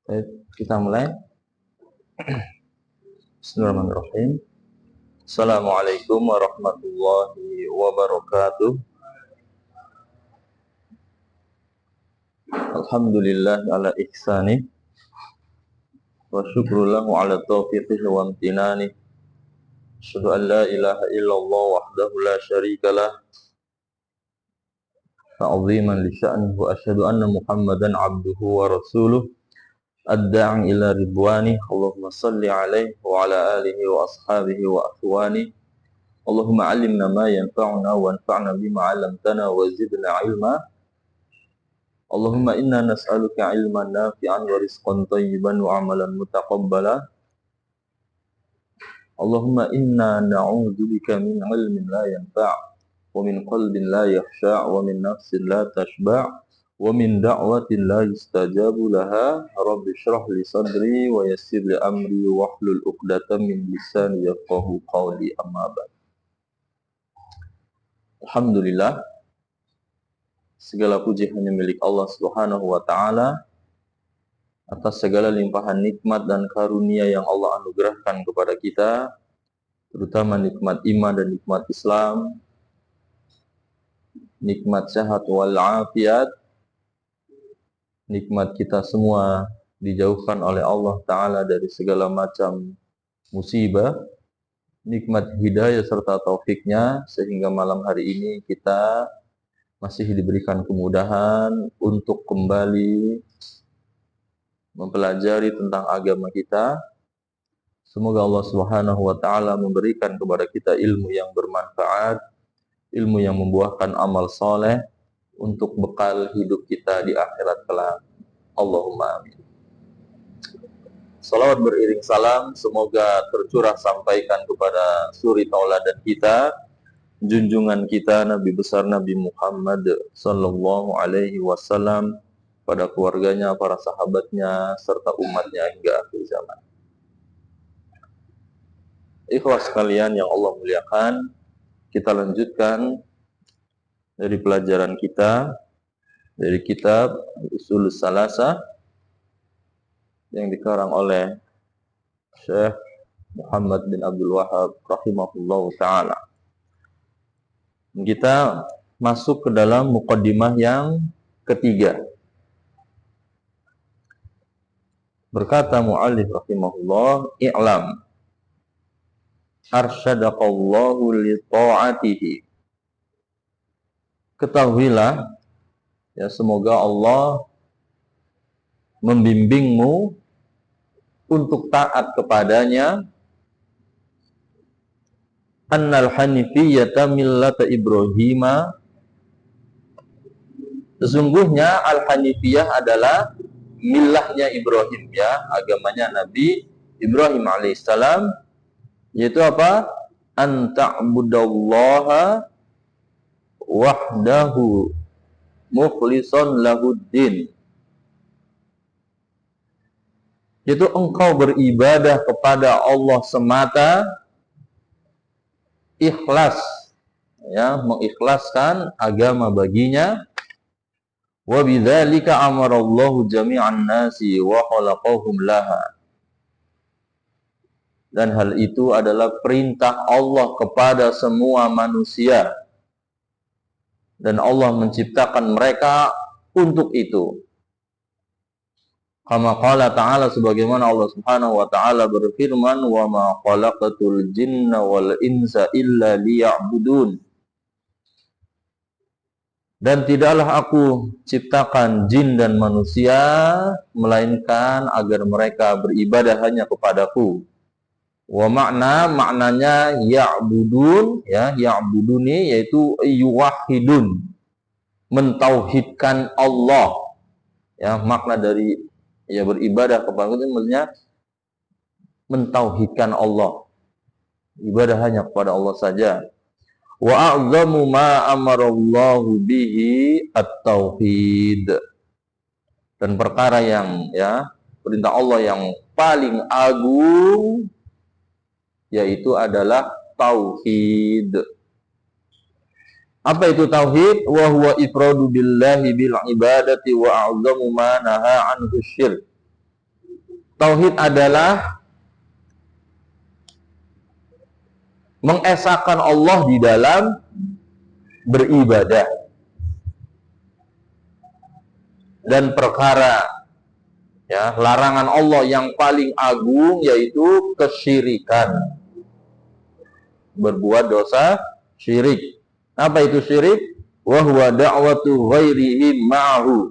Baik, kita mulai. Bismillahirrahmanirrahim. Assalamualaikum warahmatullahi wabarakatuh. Alhamdulillah ala ihsani wa syukrullahu ala taufiqihi wa amtinani. Asyhadu an la ilaha illallah wahdahu la syarikalah ta'ziman li sya'nihi wa asyhadu anna Muhammadan abduhu wa rasuluh ad-da'i ila ridwani. Allahumma salli alaihi wa ala alihi wa ashabihi wa akhwani. Allahumma alimna ma yanfa'una wa anfa'na bima 'allamtana wa zidna ilma. Allahumma inna nas'aluka ilman nafi'an wa rizqan thayyiban wa amalan mutaqabbala. Allahumma inna na'udzubika min ilmin la yanfa' wa min qalbin la yakhsha' wa min nafsin la tashba' wa min da'watin la yustajabu laha. Rabbi shrah li sadri wa yassir li amri wahlul 'uqdatam min lisani yafqahu qawli. Amma ba'd. Alhamdulillah, segala puji hanya milik Allah Subhanahu wa taala atas segala limpahan nikmat dan karunia yang Allah anugerahkan kepada kita, terutama nikmat iman dan nikmat Islam, nikmat sehat wal afiat, nikmat kita semua dijauhkan oleh Allah taala dari segala macam musibah, nikmat hidayah serta taufiknya, sehingga malam hari ini kita masih diberikan kemudahan untuk kembali mempelajari tentang agama kita. Semoga Allah Subhanahu wa taala memberikan kepada kita ilmu yang bermanfaat, ilmu yang membuahkan amal soleh untuk bekal hidup kita di akhirat kelak. Allahumma amin. Salawat beriring salam semoga tercurah sampaikan kepada suri tauladan kita, junjungan kita Nabi besar Nabi Muhammad sallallahu alaihi wasallam, pada keluarganya, para sahabatnya, serta umatnya hingga akhir zaman. Ikhwas sekalian yang Allah muliakan, kita lanjutkan dari pelajaran kita dari kitab Ushul Salasah yang dikarang oleh Syekh Muhammad bin Abdul Wahhab rahimahullahu ta'ala. Kita masuk ke dalam muqaddimah yang ketiga. Berkata mu'allif rahimahullah, i'lam arsyadaqallahu li ta'atihi. Ketahuilah, ya, semoga Allah membimbingmu untuk taat kepadanya, annal hanifiyyata millata Ibrahima. Sesungguhnya al-hanifiyah adalah millahnya Ibrahim, ya, agamanya Nabi Ibrahim alaihissalam, yaitu apa? An ta'budallaha wahdahu mukhlishan lahuddin. Yaitu engkau beribadah kepada Allah semata, ikhlas, ya, mengikhlaskan agama baginya. Wa bidzalika amarallahu jami'an nasi wa khalaqahum laha. Dan hal itu adalah perintah Allah kepada semua manusia, dan Allah menciptakan mereka untuk itu. Kama qala ta'ala, sebagaimana Allah Subhanahu wa ta'ala berfirman, wa ma khalaqatul jinna wal insa illa liya'budun. Dan tidaklah aku ciptakan jin dan manusia melainkan agar mereka beribadah hanya kepadaku. Wa maknanya ya'budun, ya, ya'buduni yaitu yuwahhidun, mentauhidkan Allah. Ya, makna dari ya beribadah kepada itu maksudnya mentauhidkan Allah. Ibadah hanya kepada Allah saja. Wa a'zamu ma amarallahu bihi at-tauhid. Dan perkara yang, ya, perintah Allah yang paling agung yaitu adalah tauhid. Apa itu tauhid? Wa huwa ifradu billahi bil ibadati wa a'zamu ma naha anhu syirk. Tauhid adalah mengesahkan Allah di dalam beribadah, dan perkara larangan Allah yang paling agung yaitu kesyirikan, berbuat dosa syirik. Apa itu syirik? Wa huwa da'watu ghairihi ma'ahu.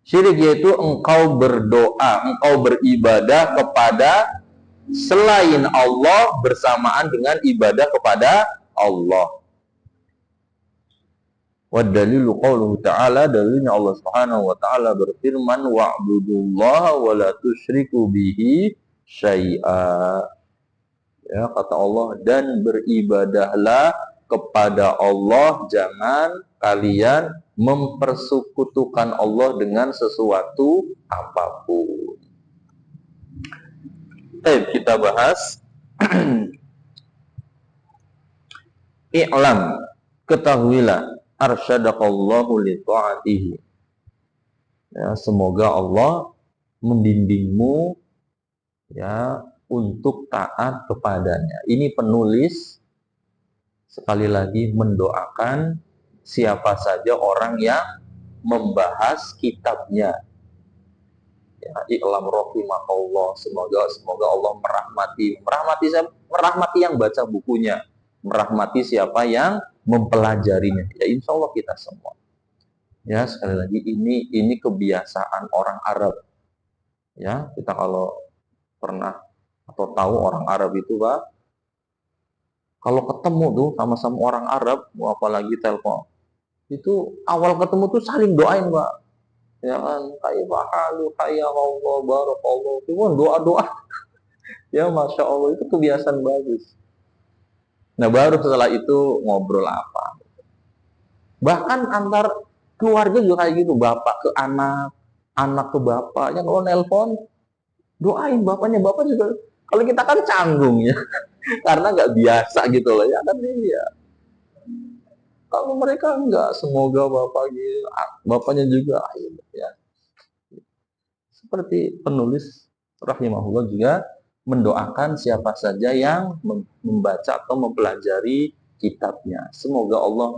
Syirik yaitu engkau berdoa, engkau beribadah kepada selain Allah bersamaan dengan ibadah kepada Allah. Wa dalilu qauluhu ta'ala, dalilnya Allah Subhanahu wa taala berfirman, wa'budullaha wa la tusyriku bihi syai'a. Ya, kata Allah, dan beribadahlah kepada Allah, jangan kalian mempersekutukan Allah dengan sesuatu apapun. Kita bahas i'lam, ketahuilah, arsyadakallahu li ta'atihi. Ya, semoga Allah membimbingmu untuk taat kepadanya. Ini penulis sekali lagi mendoakan siapa saja orang yang membahas kitabnya. I'lam rahimakallah, semoga Allah merahmati yang baca bukunya, merahmati siapa yang mempelajarinya. Ya, insya Allah kita semua. Ya, sekali lagi ini kebiasaan orang Arab. Ya, kita kalau pernah atau tahu orang Arab itu, Pak, kalau ketemu tuh sama-sama orang Arab, apalagi telepon, itu awal ketemu tuh saling doain, Pak. Ya kan, kayak halu, kayak Allah, barakallah, itu kan doa-doa. Ya, masya Allah, itu kebiasaan bagus. Nah, baru setelah itu ngobrol apa. Bahkan antar keluarga juga kayak gitu, bapak ke anak, anak ke bapaknya. Kalau nelpon, doain bapaknya, bapak juga. Kalau kita kan canggung ya, karena nggak biasa gitu loh ya kan. Iya. Kalau mereka enggak, semoga bapaknya juga ya. Seperti penulis rahimahullah juga mendoakan siapa saja yang membaca atau mempelajari kitabnya. Semoga Allah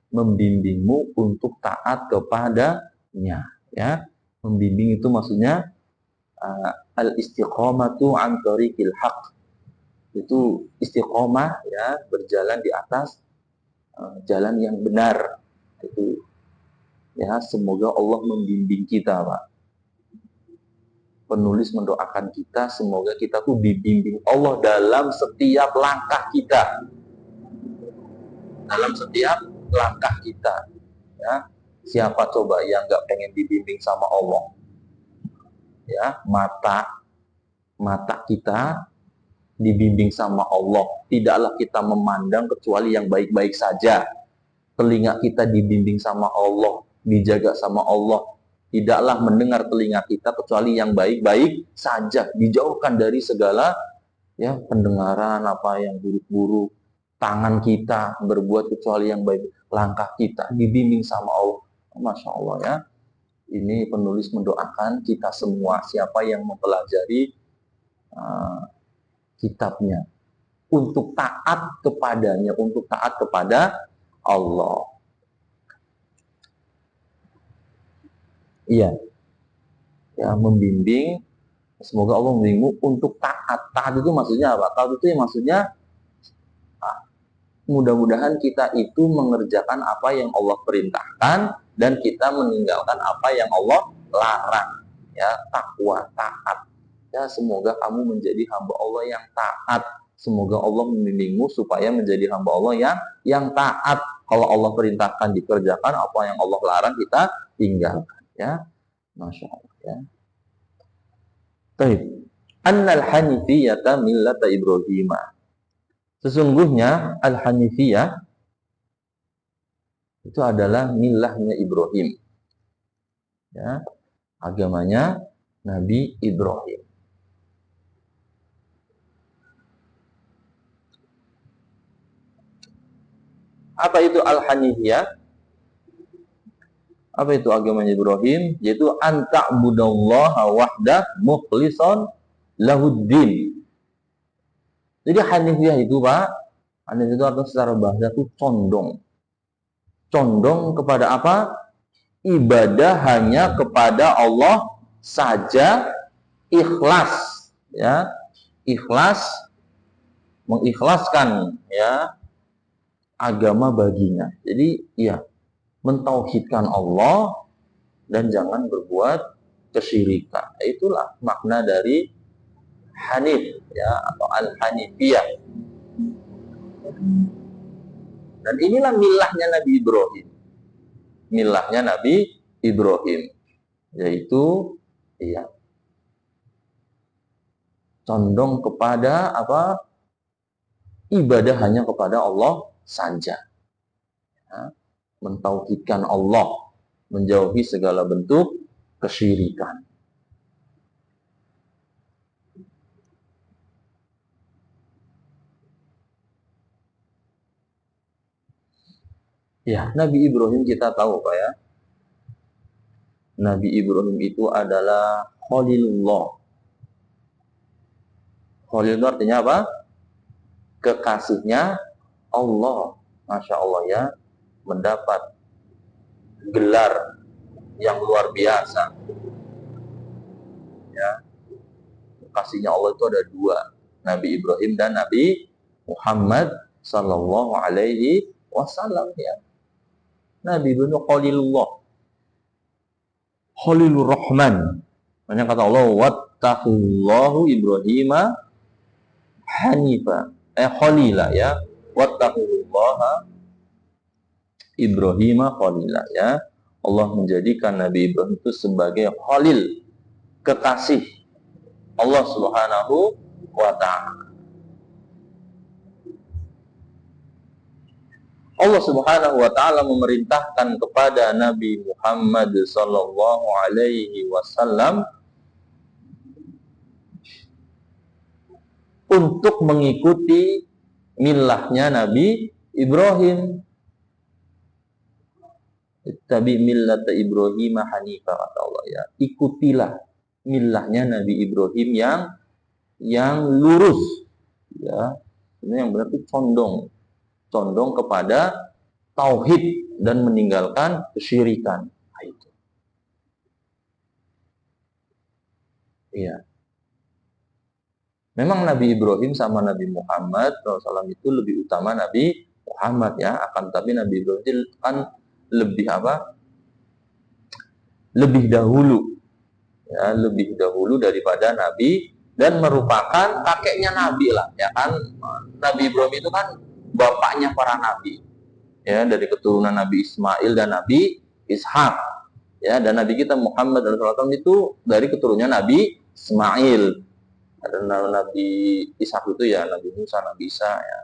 membimbingmu untuk taat kepadanya. Ya, membimbing itu maksudnya al-istiqomatu an thariqil haq. Itu istiqomah, ya, berjalan di atas jalan yang benar. Itu ya, semoga Allah membimbing kita, Pak. Penulis mendoakan kita semoga kita tuh dibimbing Allah dalam setiap langkah kita. Dalam setiap langkah kita. Ya, siapa coba yang nggak pengen dibimbing sama Allah? Ya, mata kita dibimbing sama Allah. Tidaklah kita memandang kecuali yang baik-baik saja. Telinga kita dibimbing sama Allah, dijaga sama Allah. Tidaklah mendengar telinga kita kecuali yang baik-baik saja. Dijauhkan dari segala pendengaran apa yang buruk-buruk. Tangan kita berbuat kecuali yang baik. Langkah kita dibimbing sama Allah. Masya Allah ya. Ini penulis mendoakan kita semua, siapa yang mempelajari kitabnya, untuk taat kepadanya, untuk taat kepada Allah. Iya, ya, membimbing. Semoga Allah membimbingmu untuk taat. Taat itu maksudnya apa? Taat itu maksudnya mudah-mudahan kita itu mengerjakan apa yang Allah perintahkan dan kita meninggalkan apa yang Allah larang. Ya, takwa, taat. Ya, semoga kamu menjadi hamba Allah yang taat. Semoga Allah membimbingmu supaya menjadi hamba Allah yang taat. Kalau Allah perintahkan dikerjakan, apa yang Allah larang kita tinggalkan. Ya, masya Allah. Ya. Baik. Annal hanifiyata millata Ibrahimah. Sesungguhnya al-hanifiyah itu adalah milahnya Ibrahim. Ya, agamanya Nabi Ibrahim. Apa itu al-hanifiyah? Apa itu agamanya Ibrahim? Yaitu anta'budallaha wahdah mukhlishon lahuddin. Jadi Hanifiyah itu Pak, Hanif itu artinya secara bahasa itu condong. Condong kepada apa? Ibadah hanya kepada Allah saja, ikhlas, ya, ikhlas, mengikhlaskan, ya, agama baginya. Jadi, ya, mentauhidkan Allah dan jangan berbuat kesyirikan. Itulah makna dari Hanif, ya, atau Al-Hanifiyah. Dan inilah milahnya Nabi Ibrahim. Milahnya Nabi Ibrahim, yaitu, ya, condong kepada apa? Ibadah hanya kepada Allah saja. Ya, mentauhidkan Allah, menjauhi segala bentuk kesyirikan. Ya, Nabi Ibrahim kita tahu Pak ya. Nabi Ibrahim itu adalah Khalilullah. Khalil itu artinya apa? Kekasihnya Allah. Masya Allah ya, mendapat gelar yang luar biasa. Ya, kekasihnya Allah itu ada dua, Nabi Ibrahim dan Nabi Muhammad Sallallahu Alaihi Wasallam ya. Nabi Ibrahim Khalilullah, Khalilur Rahman. Makanya kata Allah, wattaqullahu Ibrahima Hanifa, Khalila ya, wattaqullaha Ibrahima Khalila ya. Allah menjadikan Nabi Ibrahim itu sebagai Khalil, kekasih Allah Subhanahu wa Ta'ala. Allah Subhanahu wa Ta'ala memerintahkan kepada Nabi Muhammad sallallahu alaihi wasallam untuk mengikuti milahnya Nabi Ibrahim. Tabi millata Ibrahim hanifah, kata Allah ya. Ikutilah milahnya Nabi Ibrahim yang lurus ya. Ini yang berarti condong kepada tauhid dan meninggalkan kesyirikan. Itu. Iya. Memang Nabi Ibrahim sama Nabi Muhammad SAW itu lebih utama Nabi Muhammad ya. Akan tapi Nabi Ibrahim itu kan lebih apa? Lebih dahulu ya, lebih dahulu daripada Nabi dan merupakan kakeknya Nabi lah ya kan. Nabi Ibrahim itu kan bapaknya para nabi ya, dari keturunan Nabi Ismail dan Nabi Ishak ya, dan Nabi kita Muhammad SAW itu dari keturunannya Nabi Ismail. Ada Nabi Ishak itu ya Nabi Musa, Nabi Isa ya.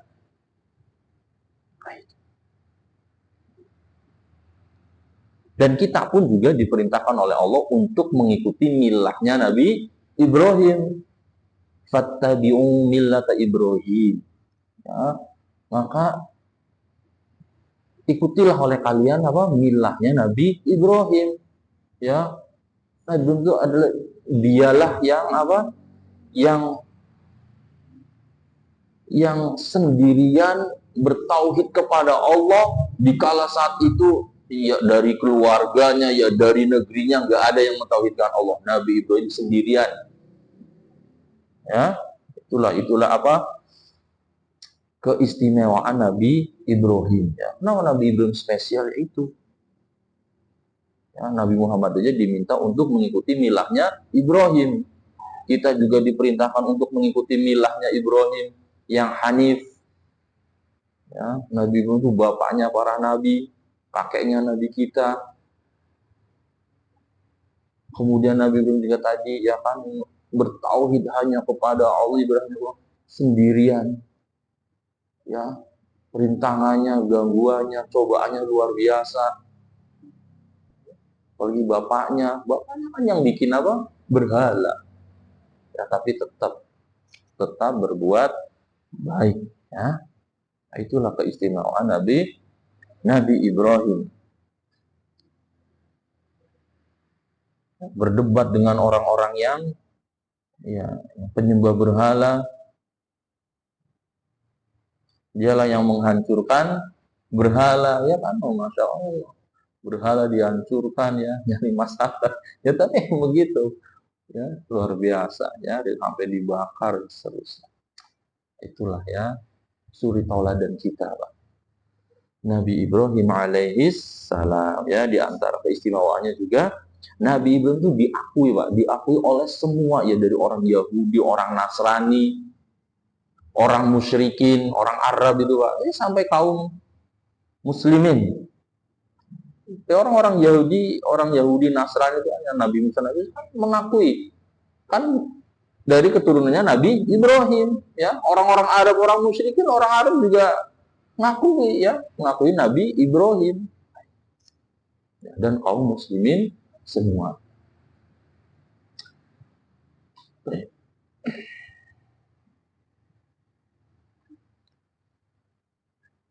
Dan kita pun juga diperintahkan oleh Allah untuk mengikuti milahnya Nabi Ibrahim. Fattabi'u millata Ibrahim. Ya, maka ikutilah oleh kalian apa? Milahnya Nabi Ibrahim. Ya. Nabi Ibrahim itu adalah dialah yang apa? Yang sendirian bertauhid kepada Allah di kala saat itu. Ya, dari keluarganya, ya dari negerinya nggak ada yang mentauhidkan Allah. Nabi Ibrahim sendirian. Ya, itulah apa? Keistimewaan Nabi Ibrahim. Ya. Nah, Nabi Ibrahim spesial itu. Ya, Nabi Muhammad aja diminta untuk mengikuti milahnya Ibrahim. Kita juga diperintahkan untuk mengikuti milahnya Ibrahim yang Hanif. Ya, Nabi Ibrahim itu bapaknya para nabi. Kakeknya Nabi kita. Kemudian Nabi Ibrahim juga tadi ya kan bertauhid hanya kepada Allah Ibrahim sendirian. Ya, perintangannya, gangguannya, cobaannya luar biasa. Apalagi bapaknya kan yang bikin apa? Berhala. Ya, tapi tetap berbuat baik ya. Itulah keistimewaan Nabi Ibrahim. berdebat dengan orang-orang yang penyembah berhala. Dialah yang menghancurkan berhala, ya kan? Oh, Masya Allah, berhala dihancurkan, ya, nyari masalah, ya, tapi begitu, ya, luar biasa, ya, sampai dibakar seterusnya. Itulah, ya, suri tauladan kita, Pak. Nabi Ibrahim alaihissalam, ya, di antara keistimewaannya juga Nabi Ibrahim itu diakui, Pak, diakui oleh semua, ya, dari orang Yahudi, orang Nasrani, orang musyrikin, orang Arab itu, Pak, sampai kaum muslimin. Orang-orang Yahudi Nasrani itu hanya Nabi Musa Nabi kan mengakui, kan dari keturunannya Nabi Ibrahim, ya. Orang-orang Arab, orang musyrikin, orang Arab juga mengakui, ya, mengakui Nabi Ibrahim, dan kaum muslimin semua.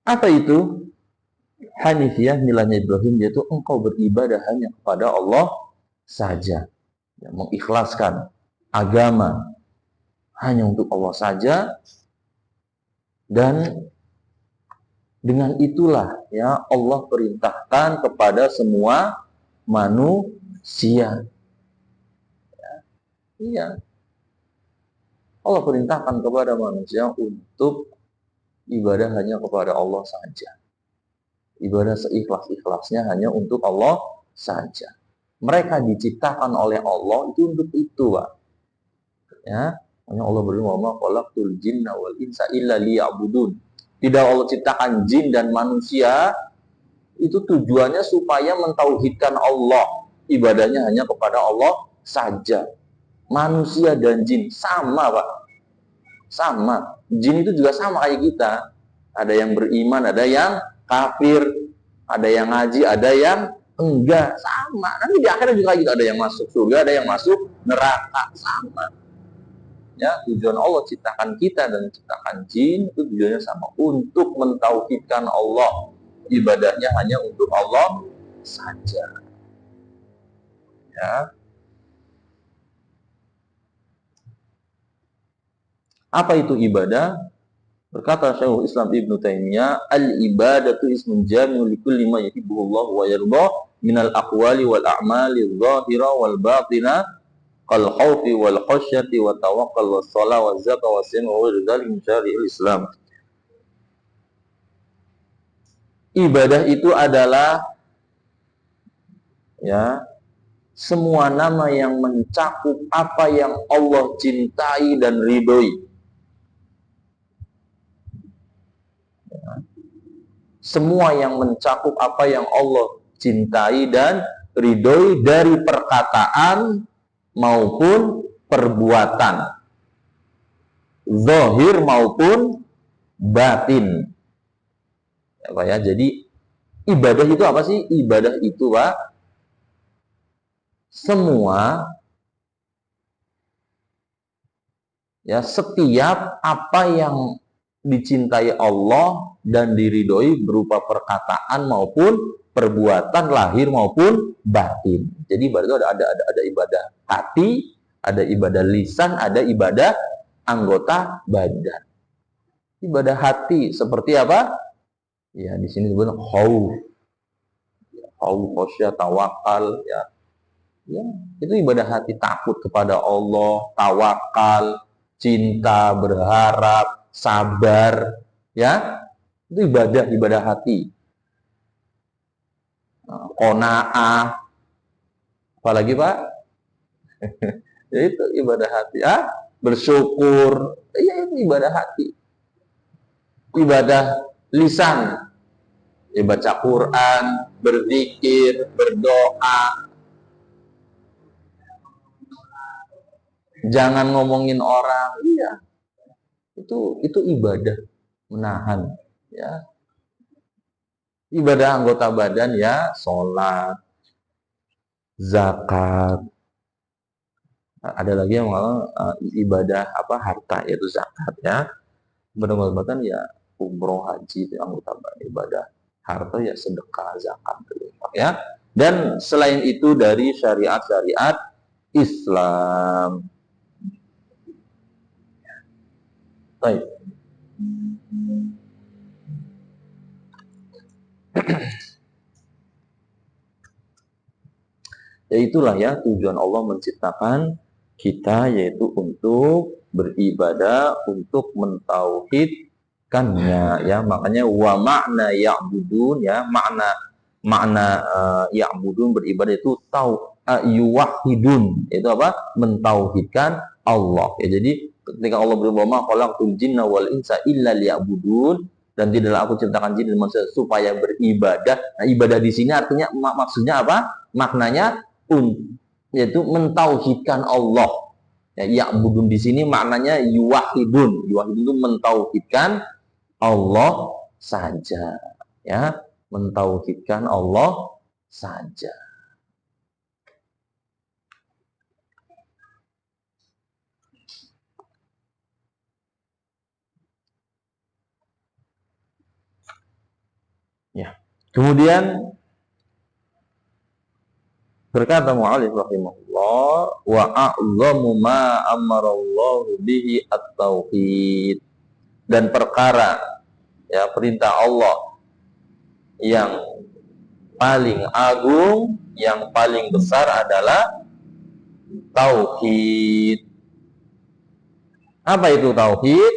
Apa itu Hanifiyah? Nilainya Ibrahim yaitu engkau beribadah hanya kepada Allah saja, ya, mengikhlaskan agama hanya untuk Allah saja, dan dengan itulah, ya, Allah perintahkan kepada semua manusia. Iya, Allah perintahkan kepada manusia untuk ibadah hanya kepada Allah saja. Ibadah seikhlas-ikhlasnya hanya untuk Allah saja. Mereka diciptakan oleh Allah itu untuk itu, Pak. Ya, hanya Allah berfirman, "Wa ma khalaqtul jinna wal insa illa liya'budun." Tidak Allah ciptakan jin dan manusia itu tujuannya supaya mentauhidkan Allah. Ibadahnya hanya kepada Allah saja. Manusia dan jin sama, Pak. Sama. Jin itu juga sama kayak kita. Ada yang beriman, ada yang kafir, ada yang ngaji, ada yang enggak. Sama. Nanti di akhirnya juga gitu. Ada yang masuk surga, ada yang masuk neraka. Sama. Ya, tujuan Allah ciptakan kita dan ciptakan jin itu tujuannya sama, untuk mentauhidkan Allah. Ibadahnya hanya untuk Allah saja. Ya. Apa itu ibadah? Berkata Syekhul Islam Ibnu Taimiyah, al-ibadatu ismun jami'un likulli ma yuhibbuhu Allah wa yarda minal aqwali wal a'mali adh-dhahira wal batina kal khaufi wal khasyati wa tawakkal was shalah wa zakah wa siyam wa dzalik min syari'il Islam. Ibadah itu adalah, ya, semua nama yang mencakup apa yang Allah cintai dan ridhoi. Semua yang mencakup apa yang Allah cintai dan ridhoi dari perkataan maupun perbuatan, zahir maupun batin. Ya, Pak, ya. Jadi ibadah itu apa sih? Ibadah itu, Pak, semua, ya, setiap apa yang dicintai Allah dan diridhoi berupa perkataan maupun perbuatan lahir maupun batin. Jadi ibadah itu ada ibadah hati, ada ibadah lisan, ada ibadah anggota badan. Ibadah hati seperti apa? Ya, di sini disebut khauf, khasyah, tawakal, ya. Ya, itu ibadah hati, takut kepada Allah, tawakal, cinta, berharap, sabar, ya. Itu ibadah hati. Qanaah, apalagi, Pak? Ya, itu ibadah hati. Bersyukur, ya, itu ibadah hati. Ibadah lisan, ya, baca Quran, berzikir, berdoa. Jangan ngomongin orang, iya. Itu ibadah, menahan, ya. Ibadah anggota badan, ya, sholat, zakat. Ada lagi yang ibadah harta, yaitu zakat, ya. Ibadah badan, ya, umroh, haji, itu anggota badan. Ibadah harta, ya, sedekah, zakat, ya. Dan selain itu dari syariat-syariat Islam. Baik. Ya itulah ya tujuan Allah menciptakan kita, yaitu untuk beribadah, untuk mentauhidkannya ya. Makanya wa makna ya'budun ya, makna ya'budun beribadah itu yuwahhidun, itu apa? Mentauhidkan Allah. Ya, jadi ketika Allah berfirman ma khalaqtul jinna wal insa illa liya'budun, dan tidaklah aku ciptakan jin dan manusia supaya beribadah. Nah, ibadah di sini artinya maksudnya apa? Maknanya yaitu mentauhidkan Allah. Ya, ya'budun di sini maknanya yuwahhidun. Yuwahhidun itu mentauhidkan Allah saja. Ya, mentauhidkan Allah saja. Ya. Kemudian berkata mu'allif rahimahullah, wa a'zamu ma amarallahu bihi at-tauhid, dan perkara ya perintah Allah yang paling agung, yang paling besar adalah tauhid. Apa itu tauhid?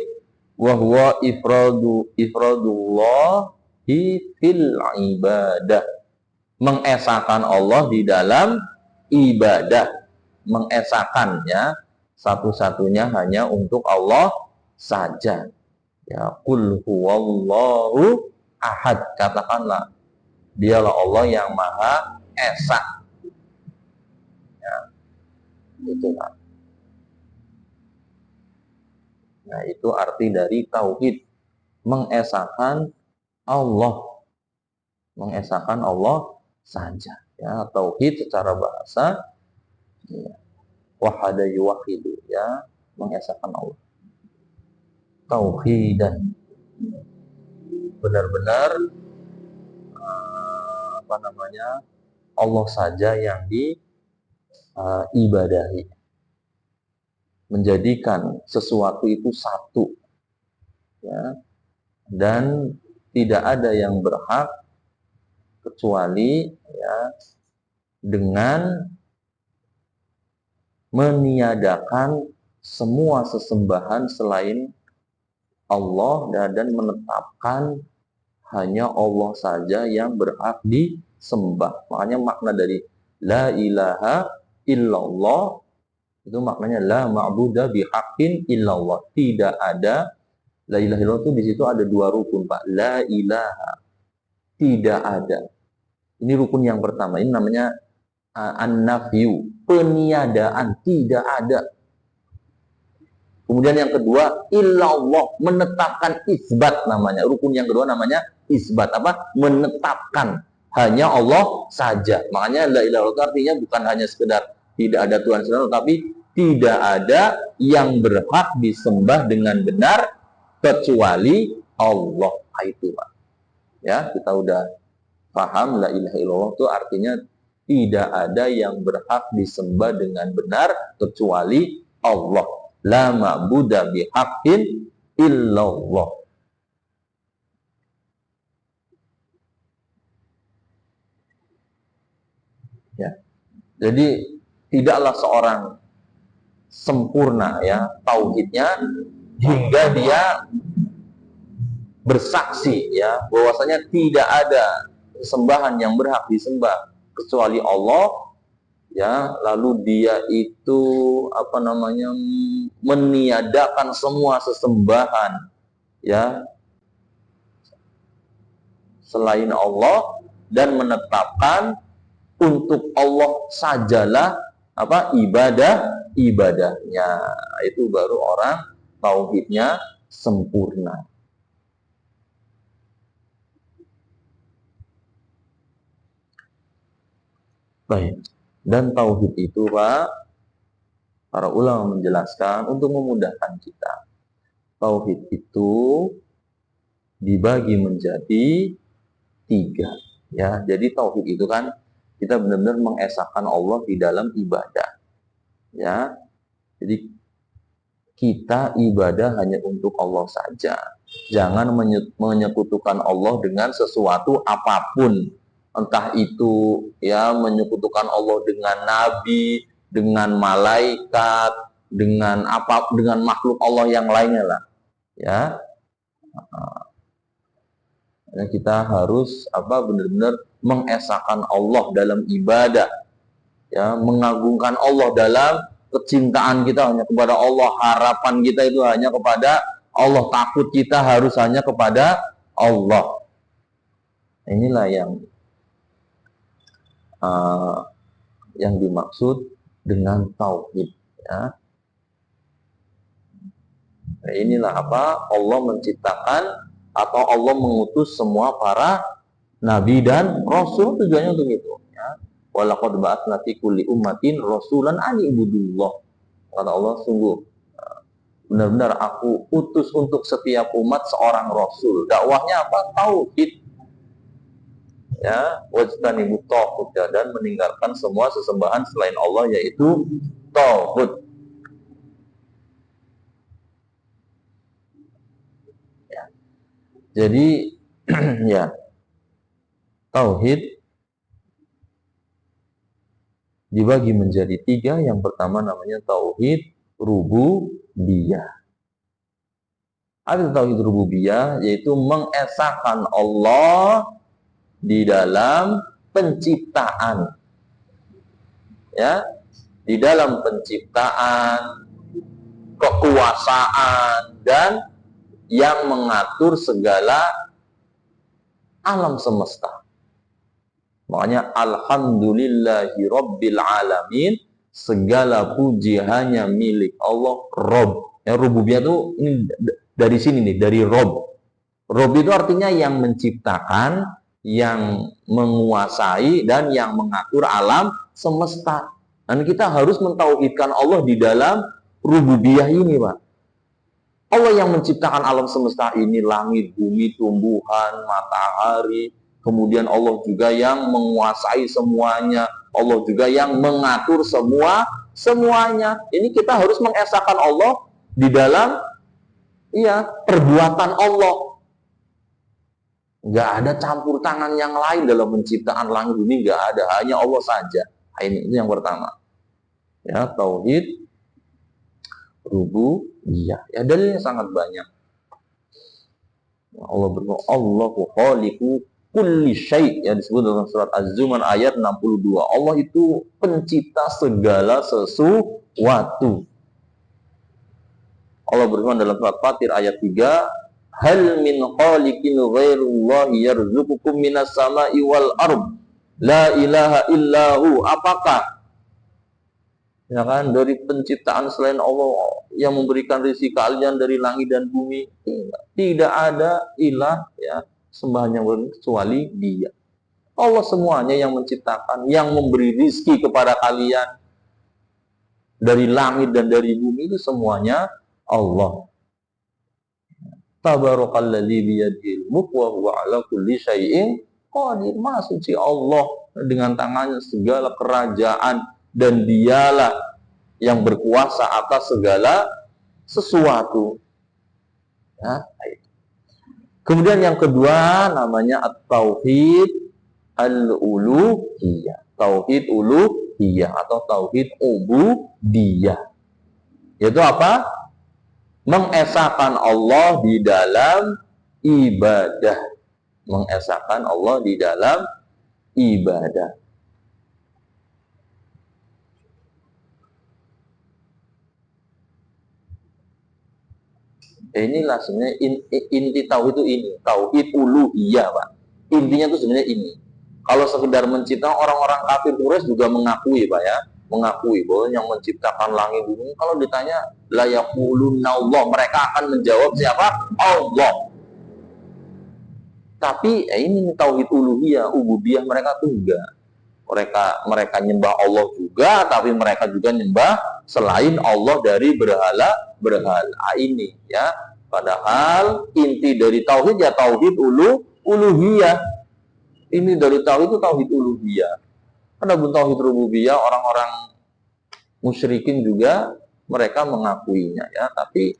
Wa huwa ifradullahi fil ibadah, mengesahkan Allah di dalam ibadah, mengesahkannya satu-satunya hanya untuk Allah saja. Ya, qul huwallahu ahad, katakanlah dialah Allah yang maha esa. Ya, itulah. Nah, itu arti dari tauhid, mengesahkan Allah, mengesahkan Allah saja. Ya, tauhid secara bahasa ya, wahada yuwahidu ya, mengesahkan Allah. Tauhidan, benar-benar Allah saja yang diibadahi, menjadikan sesuatu itu satu ya, dan tidak ada yang berhak kecuali ya dengan meniadakan semua sesembahan selain Allah, dan menetapkan hanya Allah saja yang berhak disembah. Makanya makna dari la ilaha illallah itu maknanya la ma'budah bihaqqin illallah. Tidak ada, la ilaha illallah itu di situ ada dua rukun, Pak. La ilaha, tidak ada. Ini rukun yang pertama. Ini namanya an-nafyu, peniadaan, tidak ada. Kemudian yang kedua, illallah, menetapkan, isbat namanya. Rukun yang kedua namanya isbat, apa? Menetapkan hanya Allah saja. Makanya la ilaha illallah artinya bukan hanya sekedar tidak ada Tuhan selain, tapi tidak ada yang berhak disembah dengan benar kecuali Allah. Itu, Pak. Ya, kita udah paham la ilaha illallah itu artinya tidak ada yang berhak disembah dengan benar kecuali Allah. La ma'budah bihaqqin illallah. Ya. Jadi tidaklah seorang sempurna ya tauhidnya hingga dia bersaksi ya bahwasanya tidak ada sembahan yang berhak disembah kecuali Allah ya, lalu dia itu meniadakan semua sesembahan ya selain Allah dan menetapkan untuk Allah sajalah ibadahnya. Itu baru orang tauhidnya sempurna. Baik. Dan tauhid itu, Pak, para ulama menjelaskan untuk memudahkan kita. Tauhid itu dibagi menjadi 3. Ya, jadi tauhid itu kan kita benar-benar mengesahkan Allah di dalam ibadah. Ya, jadi kita ibadah hanya untuk Allah saja. Jangan menyekutukan Allah dengan sesuatu apapun. Entah itu ya menyekutukan Allah dengan nabi, dengan malaikat, dengan makhluk Allah yang lainnya lah. Ya. Kita harus benar-benar mengesahkan Allah dalam ibadah. Ya, mengagungkan Allah dalam kecintaan kita hanya kepada Allah, harapan kita itu hanya kepada Allah, takut kita harus hanya kepada Allah. Inilah yang dimaksud dengan tauhid. Ya. Nah, inilah Allah menciptakan atau Allah mengutus semua para nabi dan rasul, tujuannya untuk itu. Ya. Walaqad ba'atsna fi kulli ummatin rasulan an ibudullah. Kata Allah, sungguh benar-benar aku utus untuk setiap umat seorang rasul. Dakwahnya tauhid. Ya, wajtanibut taghut, dan meninggalkan semua sesembahan selain Allah, yaitu taghut. Ya. Jadi ya, tauhid dibagi menjadi 3. Yang pertama namanya tauhid rububiyah. Ada tauhid rububiyah, yaitu mengesahkan Allah di dalam penciptaan. Ya, di dalam penciptaan, kekuasaan, dan yang mengatur segala alam semesta. Makanya alhamdulillahi rabbil alamin, segala puji hanya milik Allah, Rob. Ya, rububiyah itu ini dari sini nih, dari Rob. Rob itu artinya yang menciptakan, yang menguasai, dan yang mengatur alam semesta. Dan kita harus mentauhidkan Allah di dalam rububiyah ini, Pak. Allah yang menciptakan alam semesta ini, langit, bumi, tumbuhan, matahari. Kemudian Allah juga yang menguasai semuanya. Allah juga yang mengatur semuanya. Ini kita harus mengesahkan Allah di dalam perbuatan Allah. Nggak ada campur tangan yang lain dalam penciptaan langit bumi, nggak ada. Hanya Allah saja. Ini yang pertama. Ya, tauhid rububiyah. Ya, dalilnya sangat banyak. Allah berfirman, Allahu khaliqu kulli syai', yang disebut dalam surat Az-Zumar ayat 62. Allah itu pencipta segala sesuatu. Allah berfirman dalam surat Fatir ayat 3, hal min khaliqin ghairullahi yarzuqukum minas sama'i wal ard la ilaha illahu. Apakah ya kan dari penciptaan selain Allah yang memberikan rezeki kalian dari langit dan bumi? Tidak ada ilah ya sembahan yang kecuali Dia. Allah semuanya yang menciptakan, yang memberi rizki kepada kalian dari langit dan dari bumi, itu semuanya Allah. Tabarakalladzi biyadihil mulk wa huwa ala kulli syai'in qadir. Maha suci Allah, dengan tangannya segala kerajaan, dan Dialah yang berkuasa atas segala sesuatu. Ya, kemudian yang kedua namanya at-tauhid al-uluhiyah. Tauhid uluhiyah atau tauhid ubudiyah. Yaitu apa? Mengesahkan Allah di dalam ibadah. Mengesahkan Allah di dalam ibadah. Inilah sebenarnya inti tauhid itu ini, tauhid uluhiyah, Pak. Intinya itu sebenarnya ini. Kalau sekedar menciptakan, orang-orang kafir Quraisy juga mengakui, Pak ya, mengakui bahwa yang menciptakan langit bumi. Kalau ditanya la yaquluna Allah, mereka akan menjawab siapa? Allah. Tapi ini tauhid uluhiyah, ubudiyah mereka tuh enggak. Mereka nyembah Allah juga, tapi mereka juga nyembah selain Allah dari berhala ini ya. Padahal inti dari tauhid ya tauhid uluhiyah. Ini dari tauhid itu tauhid uluhiyah. Adapun tauhid rububiyah orang-orang musyrikin juga mereka mengakuinya ya, tapi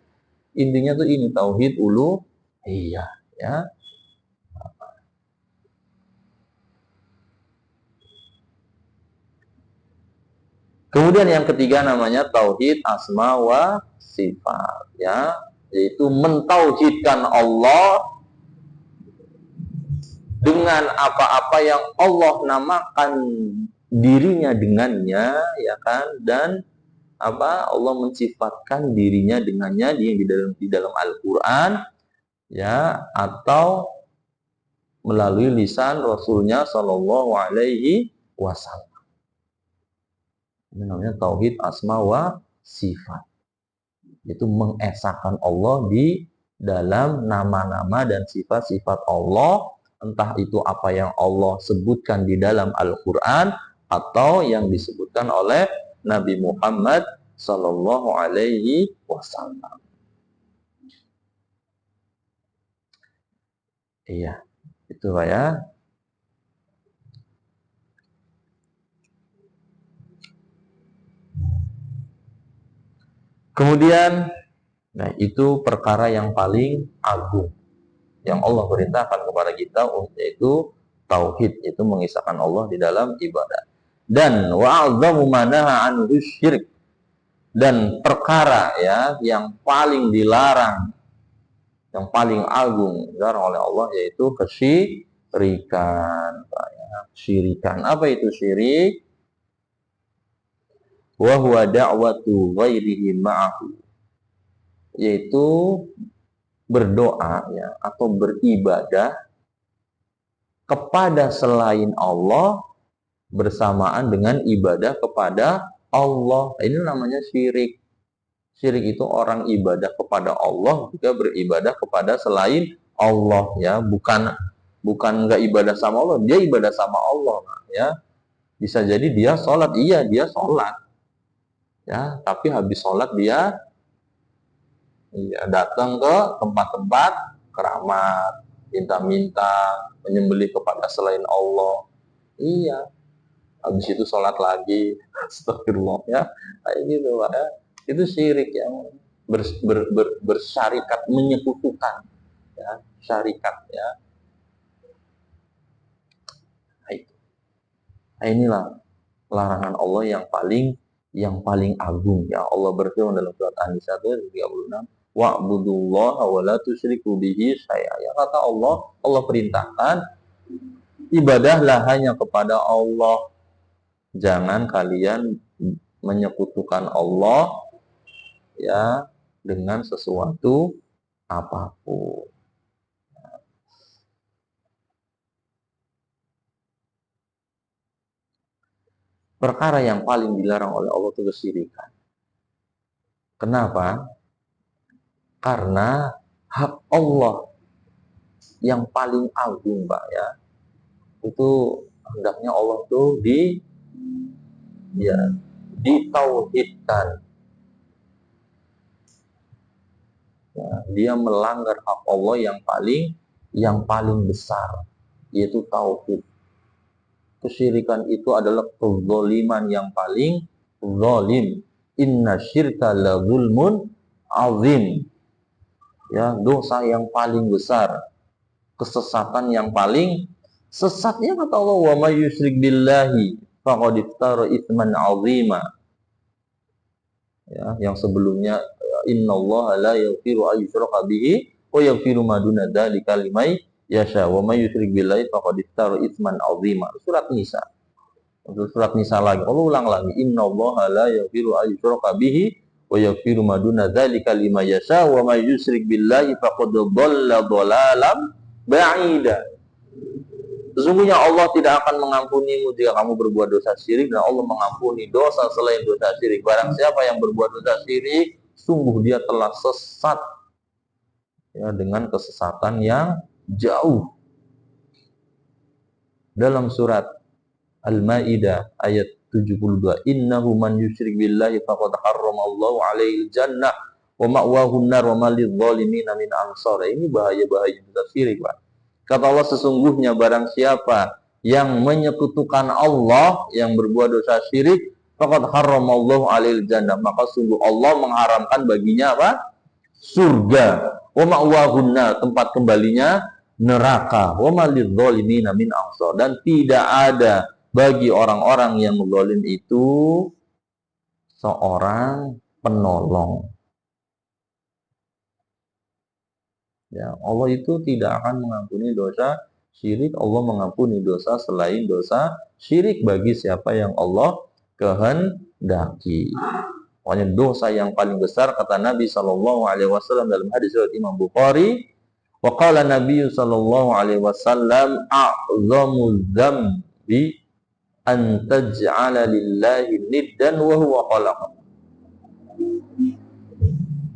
intinya tuh ini tauhid uluhiyah ya. Kemudian yang ketiga namanya tauhid asma wa sifat ya, yaitu mentauhidkan Allah dengan apa-apa yang Allah namakan dirinya dengannya ya kan, dan Allah mensifatkan dirinya dengannya di dalam Al-Qur'an ya, atau melalui lisan Rasulnya Shallallahu Alaihi Wasallam. Ini namanya tauhid asma wa sifat. Itu mengesahkan Allah di dalam nama-nama dan sifat-sifat Allah, entah itu apa yang Allah sebutkan di dalam Al-Qur'an atau yang disebutkan oleh Nabi Muhammad Sallallahu Alaihi Wasallam. Iya, itu Pak ya. Kemudian, nah itu perkara yang paling agung yang Allah perintahkan kepada kita, yaitu tauhid, itu mengisahkan Allah di dalam ibadah. Dan wa'adzamu manaha anhu syirik, dan perkara ya yang paling dilarang, yang paling agung dilarang oleh Allah, yaitu kesyirikan. Syirikan. Apa itu syirik? Wa huwa da'watu ghairihi ma'ahu, yaitu berdoa ya atau beribadah kepada selain Allah bersamaan dengan ibadah kepada Allah. Ini namanya syirik. Syirik itu orang ibadah kepada Allah juga beribadah kepada selain Allah ya, bukan nggak ibadah sama Allah, dia ibadah sama Allah ya. Bisa jadi dia sholat, iya dia sholat ya, tapi habis sholat dia datang ke tempat-tempat keramat, minta-minta, menyembelih kepada selain Allah. Iya, habis itu sholat lagi, astagfirullah ya, kayak gitu Pak ya. Itu syirik yang bersyarikat, menyekutukan ya, syarikat ya. Nah, inilah larangan Allah yang paling agung ya. Allah berfirman dalam surat An-Nisa 36, wa'budullaha wa la tusyriku bihi syai'a. Ya, kata Allah perintahkan ibadahlah hanya kepada Allah. Jangan kalian menyekutukan Allah ya dengan sesuatu apapun. Perkara yang paling dilarang oleh Allah itu kesyirikan. Kenapa? Karena hak Allah yang paling agung, Pak ya. Itu hendaknya Allah tuh ditauhidkan. Ya, dia melanggar hak Allah yang paling besar, yaitu tauhid. Kesyirikan itu adalah kezaliman yang paling zalim. Inna syirka la zulmun azim. Ya, dosa yang paling besar, kesesatan yang paling sesatnya, kata Allah, wa may yusyrik billahi faqad iftara itsman azima. Ya, yang sebelumnya innallaha la yaghfiru ay yushraka bihi wa yaghfiru ma duna dzalika liman yasha wa may yusyrik billahi faqad iftara itsman azima. Surat Nisa. Surat Nisa lagi. Allah ulang lagi, innallaha la yaghfiru ay yushraka bihi wa yaghfiru ma duna dzalika liman yasha wa may yusyrik billahi faqad dhalla dhalalan ba'ida. Sesungguhnya Allah tidak akan mengampunimu jika kamu berbuat dosa syirik, dan Allah mengampuni dosa selain dosa syirik. Barang siapa yang berbuat dosa syirik, sungguh dia telah sesat ya, dengan kesesatan yang jauh. Dalam surat Al-Maidah ayat 72, innahu man yusyrik billahi faqad harramallahu alaihi jannah wa ma'wahu nar wa ma lidh-dhalimina min ansar. Ini bahaya-bahaya dosa syirik, Pak. Kata Allah, sesungguhnya barang siapa yang menyekutukan Allah, yang berbuat dosa syirik, faqad harramallahu alaihil jannah, maka sungguh Allah mengharamkan baginya apa? Surga. Wa ma'wahunna, tempat kembalinya neraka. Wa ma lidzalimina min ansar, dan tidak ada bagi orang-orang yang zalim itu seorang penolong. Ya, Allah itu tidak akan mengampuni dosa syirik. Allah mengampuni dosa selain dosa syirik bagi siapa yang Allah kehendaki. Pokoknya dosa yang paling besar, kata Nabi SAW dalam hadis riwayat Imam Bukhari, wa qala Nabi SAW, a'zamu dzambi an taj'ala lillahi niddan wa huwa khalaqak.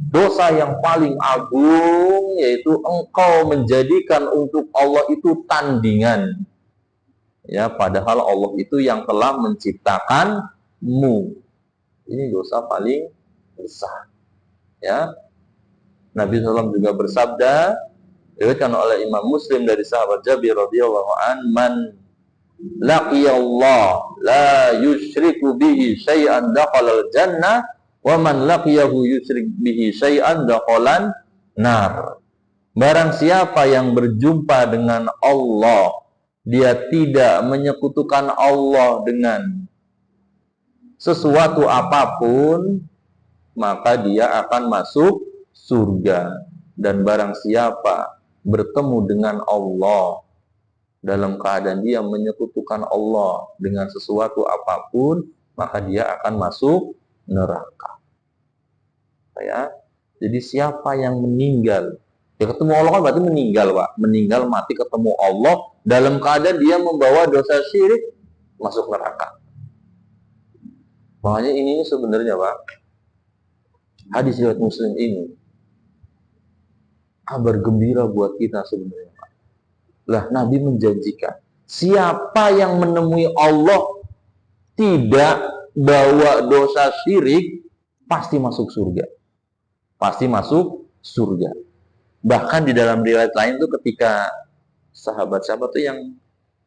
Dosa yang paling agung yaitu engkau menjadikan untuk Allah itu tandingan. Ya, padahal Allah itu yang telah menciptakanmu. Ini dosa paling besar. Ya. Nabi SAW juga bersabda, diriwayatkan oleh Imam Muslim dari sahabat Jabir radhiyallahu an, man laqiyallah la yusyriku bihi syai'an dakhalal jannah wa man laqiyahu yusyrik bihi syai'an dakhalan nar. Barang siapa yang berjumpa dengan Allah, dia tidak menyekutukan Allah dengan sesuatu apapun, maka dia akan masuk surga. Dan barang siapa bertemu dengan Allah dalam keadaan dia menyekutukan Allah dengan sesuatu apapun, maka dia akan masuk neraka. Ya. Jadi siapa yang meninggal, ya ketemu Allah kan berarti meninggal, Pak. Meninggal mati ketemu Allah dalam keadaan dia membawa dosa syirik, masuk neraka. Makanya ini sebenarnya, Pak, hadis riwayat Muslim ini kabar gembira buat kita sebenarnya, Pak. Lah, Nabi menjanjikan siapa yang menemui Allah tidak bawa dosa syirik, pasti masuk surga. Pasti masuk surga. Bahkan di dalam riwayat lain tuh ketika sahabat-sahabat tuh yang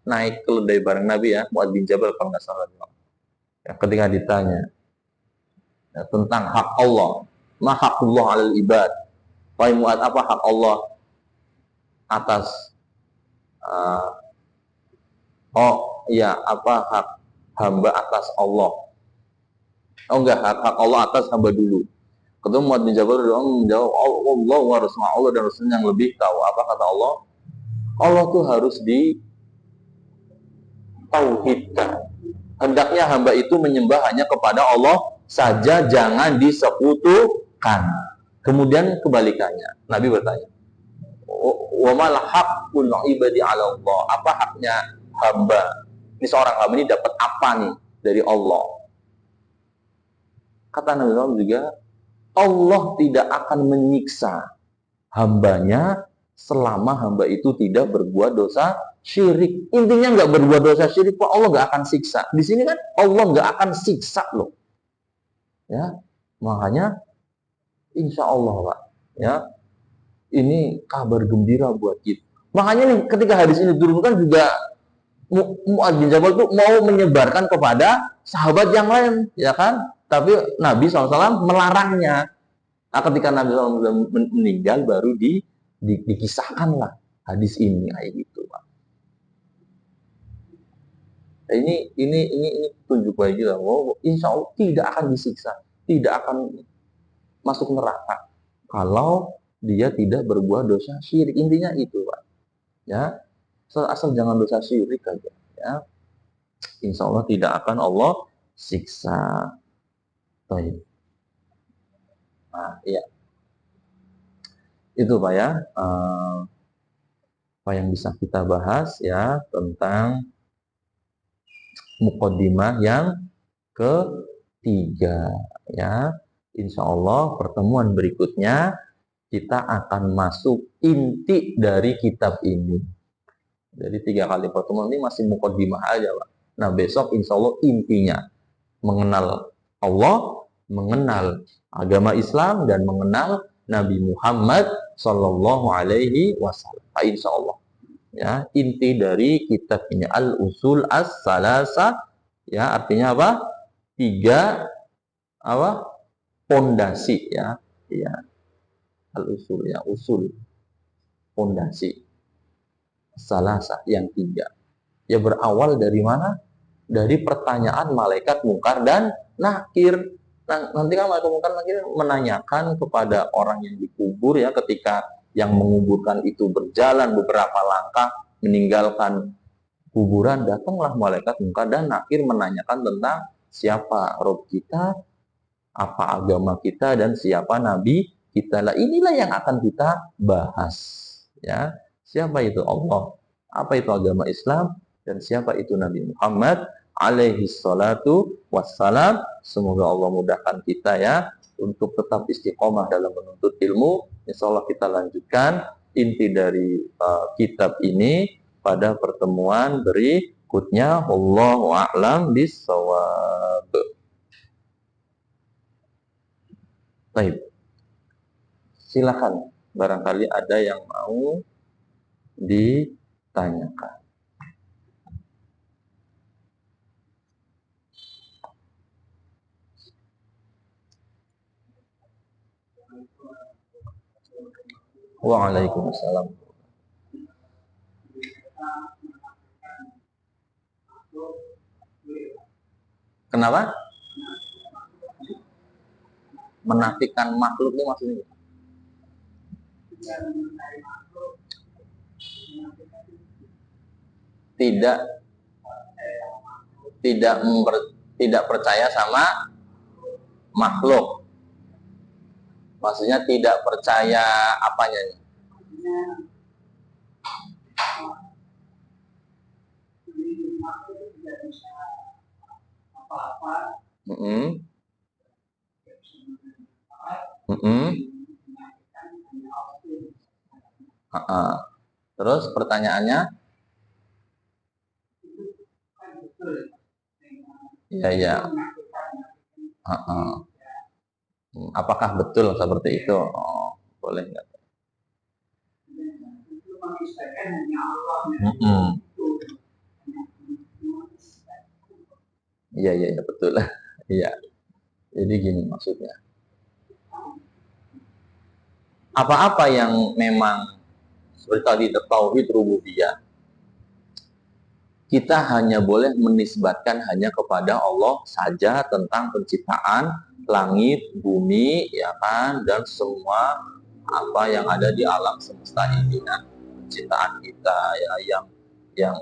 naik keledai bareng Nabi, ya, Mu'adz bin Jabal kalau nggak salah, ya, ketika ditanya ya, tentang hak Allah, ma haqqullah 'alal ibad, wahai Mu'adz, apa hak Allah atas apa hak hamba atas Allah? Oh enggak, hak Allah atas hamba dulu. Ketemu Mu'adz bin Jabal menjawab, Allah wa Rasulullah, Allah dan Rasul yang lebih tahu. Apa kata Allah? Allah tuh harus ditauhidkan. Hendaknya hamba itu menyembah hanya kepada Allah saja, jangan disekutukan. Kemudian kebalikannya, Nabi bertanya, wa mal haqqul ibadi 'ala Allah? Apa haknya hamba? Ini seorang hamba ini dapat apa nih dari Allah? Kata Nabi SAW juga, Allah tidak akan menyiksa hambanya selama hamba itu tidak berbuat dosa syirik. Intinya nggak berbuat dosa syirik, Pak, Allah nggak akan siksa. Di sini kan Allah nggak akan siksa loh. Ya, makanya insya Allah, Pak, ya, ini kabar gembira buat kita. Makanya nih, ketika hadis ini diturunkan juga Mu'adz bin Jabal tuh mau menyebarkan kepada sahabat yang lain, ya kan? Tapi Nabi SAW melarangnya. Nah, ketika Nabi SAW meninggal baru dikisahkanlah hadis ini kayak gitu, Pak. Nah, ini tunjuk bagi kita bahwa insya Allah tidak akan disiksa, tidak akan masuk neraka kalau dia tidak berbuat dosa syirik. Intinya itu, Pak. Ya, asal jangan dosa syirik aja, ya. Insya Allah tidak akan Allah siksa. Baik. Nah, iya. Itu, Pak, ya. Apa yang bisa kita bahas ya tentang muqaddimah yang ketiga, ya. Insya Allah pertemuan berikutnya kita akan masuk inti dari kitab ini. Jadi 3 kali pertemuan ini masih muqaddimah aja, Pak. Nah, besok insya Allah intinya mengenal Allah, mengenal agama Islam, dan mengenal Nabi Muhammad Sallallahu Alaihi Wasallam. Insya Allah. Ya, inti dari kitab ini Al-Usul As-Salasa, ya artinya apa? 3 apa? Pondasi ya. Ya, Al-Usul ya, usul, pondasi. Salasa yang 3. Ya berawal dari mana? Dari pertanyaan malaikat Munkar dan Nakir. Nah, nanti kan malaikat Munkar Nakir menanyakan kepada orang yang dikubur ya, ketika yang menguburkan itu berjalan beberapa langkah meninggalkan kuburan, datanglah malaikat Munkar dan Nakir menanyakan tentang siapa Rob kita, apa agama kita, dan siapa Nabi kita. Lah inilah yang akan kita bahas ya. Siapa itu Allah, apa itu agama Islam, dan siapa itu Nabi Muhammad alaihi salatu wassalam. Semoga Allah mudahkan kita ya untuk tetap istiqomah dalam menuntut ilmu. Insya Allah kita lanjutkan inti dari kitab ini pada pertemuan berikutnya. Wallahu a'lam bishawab. Baik, silakan. Barangkali ada yang mau ditanyakan. Waalaikumsalam. Kenapa? Menafikan makhluk itu maksudnya? Tidak tidak tidak percaya sama makhluk. Maksudnya tidak percaya apanya? Terus pertanyaannya? Ya, ya. Apakah betul seperti itu? Oh, boleh nggak? Iya, iya, ya, betul. Iya. Jadi gini maksudnya. Apa-apa yang memang seperti tadi tauhid rububiyah, kita hanya boleh menisbatkan hanya kepada Allah saja tentang penciptaan langit, bumi, ya kan, dan semua apa yang ada di alam semesta ini. Nah, penciptaan kita ya,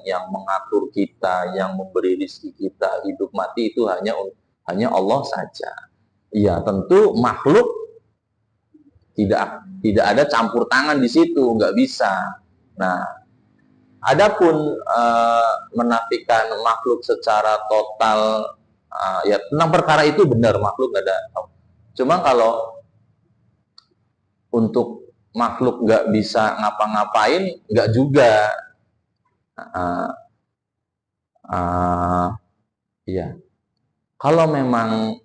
yang mengatur kita, yang memberi rezeki kita, hidup mati itu hanya Allah saja. Ya, tentu makhluk tidak ada campur tangan di situ, nggak bisa. Nah, adapun menafikan makhluk secara total, ya tentang perkara itu benar, makhluk nggak ada. Cuma kalau untuk makhluk nggak bisa ngapa-ngapain, nggak juga. Ya, kalau memang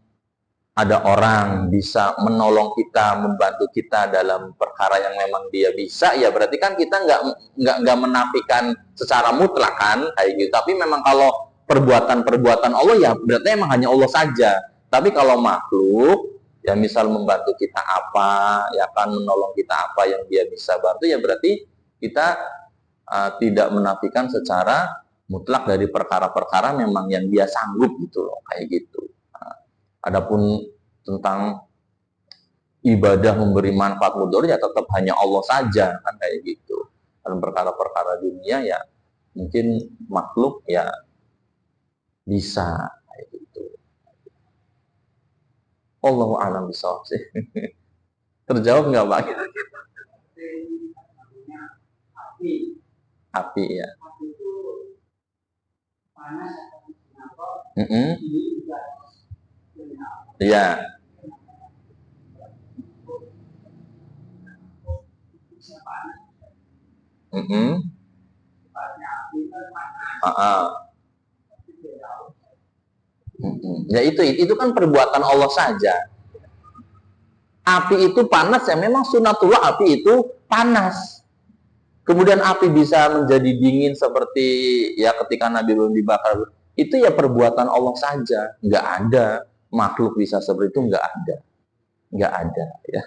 ada orang bisa menolong kita, membantu kita dalam perkara yang memang dia bisa, ya berarti kan kita nggak menafikan secara mutlak kan, kayak gitu. Tapi memang kalau perbuatan Allah ya berarti emang hanya Allah saja. Tapi kalau makhluk, ya misal membantu kita apa, ya kan menolong kita apa yang dia bisa bantu, ya berarti kita tidak menafikan secara mutlak dari perkara-perkara memang yang dia sanggup gitu loh, kayak gitu. Adapun tentang ibadah memberi manfaat mudarat ya tetap hanya Allah saja kan, kayak gitu. Dan perkara-perkara dunia ya mungkin makhluk ya bisa, kayak gitu. Allahu a'lam bishawab sih. Terjawab nggak Pak? Api ya. Iya. Ya itu kan perbuatan Allah saja. Api itu panas ya, memang sunatullah api itu panas. Kemudian api bisa menjadi dingin seperti ya ketika Nabi belum dibakar. Itu ya perbuatan Allah saja. Nggak ada makhluk bisa seperti itu, nggak ada. Nggak ada. Ya.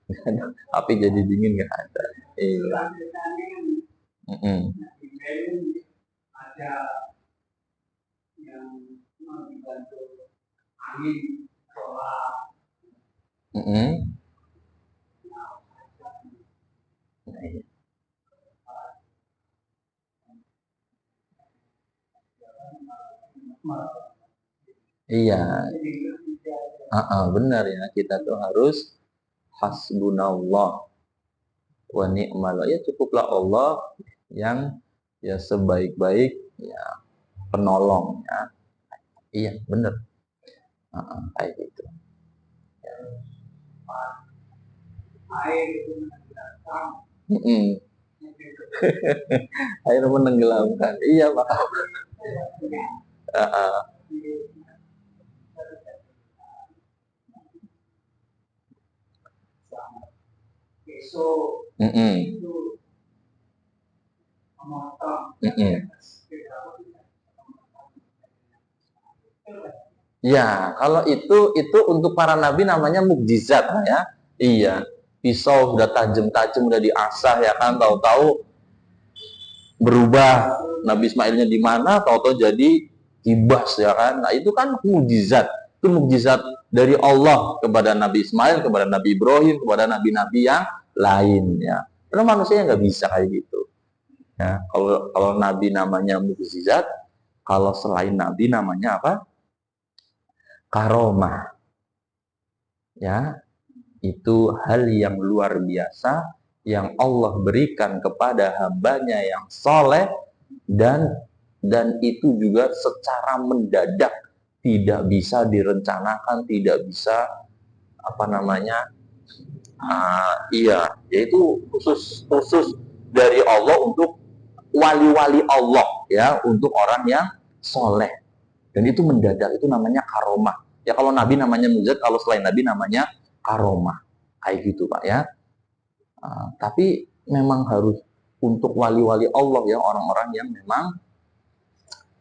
Nggak ada. Api jadi dingin, nggak ada. Iya. Ada yang dibantu angin, iya, benar ya, kita tuh harus hasbunallah wa ni'mal, ya cukuplah Allah yang ya sebaik-baik ya penolong ya. Iya, benar. Kayak gitu. Air menenggelamkan. Iya, Pak. Ya, kalau itu untuk para nabi namanya mukjizat ya. Iya, pisau sudah tajam-tajam udah diasah ya kan, tahu-tahu berubah, Nabi Ismailnya di mana, tahu-tahu jadi kibas ya kan. Nah, itu kan mukjizat. Itu mukjizat dari Allah kepada Nabi Ismail, kepada Nabi Ibrahim, kepada nabi-nabi yang lain ya. Karena manusia nggak bisa kayak gitu. Ya, kalau nabi namanya mukjizat, kalau selain nabi namanya apa? Karomah. Ya, itu hal yang luar biasa yang Allah berikan kepada hambanya yang soleh, dan itu juga secara mendadak, tidak bisa direncanakan, tidak bisa yaitu khusus dari Allah untuk wali-wali Allah ya, untuk orang yang soleh, dan itu mendadak, itu namanya karomah ya. Kalau nabi namanya mujizat, kalau selain nabi namanya karomah, kayak gitu Pak ya. Tapi memang harus untuk wali-wali Allah ya, orang-orang yang memang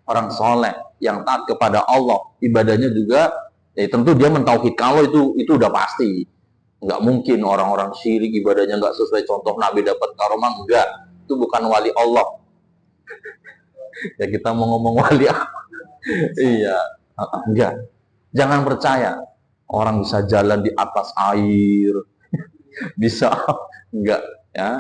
orang soleh, yang taat kepada Allah, ibadahnya juga ya tentu dia mentauhidkan Allah, itu udah pasti. Nggak mungkin orang-orang syirik ibadahnya nggak sesuai contoh Nabi dapat karomah, enggak, itu bukan wali Allah. Ya kita mau ngomong wali iya, enggak, jangan percaya orang bisa jalan di atas air, bisa, enggak ya.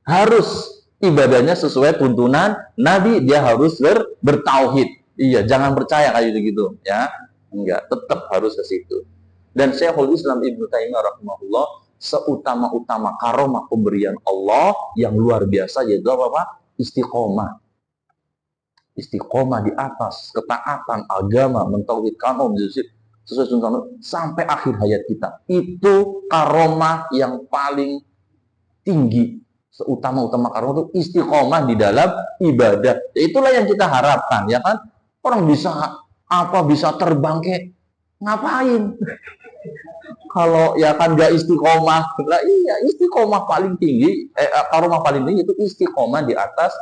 Harus ibadahnya sesuai tuntunan Nabi, dia harus bertauhid. Iya, jangan percaya kayak gitu ya. Enggak, tetap harus ke situ. Dan Syekhul Islam Ibnu Taimiyah rahimahullah, seutama-utama karomah pemberian Allah yang luar biasa yaitu apa? Istiqomah. Istiqomah di atas ketaatan agama, mentauhidkan Allah sesuai tuntunan sampai akhir hayat kita. Itu karomah yang paling tinggi. Seutama-utama karomah itu istiqomah di dalam ibadah. Ya, itulah yang kita harapkan ya kan. Orang bisa bisa terbang kayak ngapain? Kalau ya kan gak istiqomah, lah iya, istiqomah paling tinggi, karomah paling tinggi itu istiqomah di atas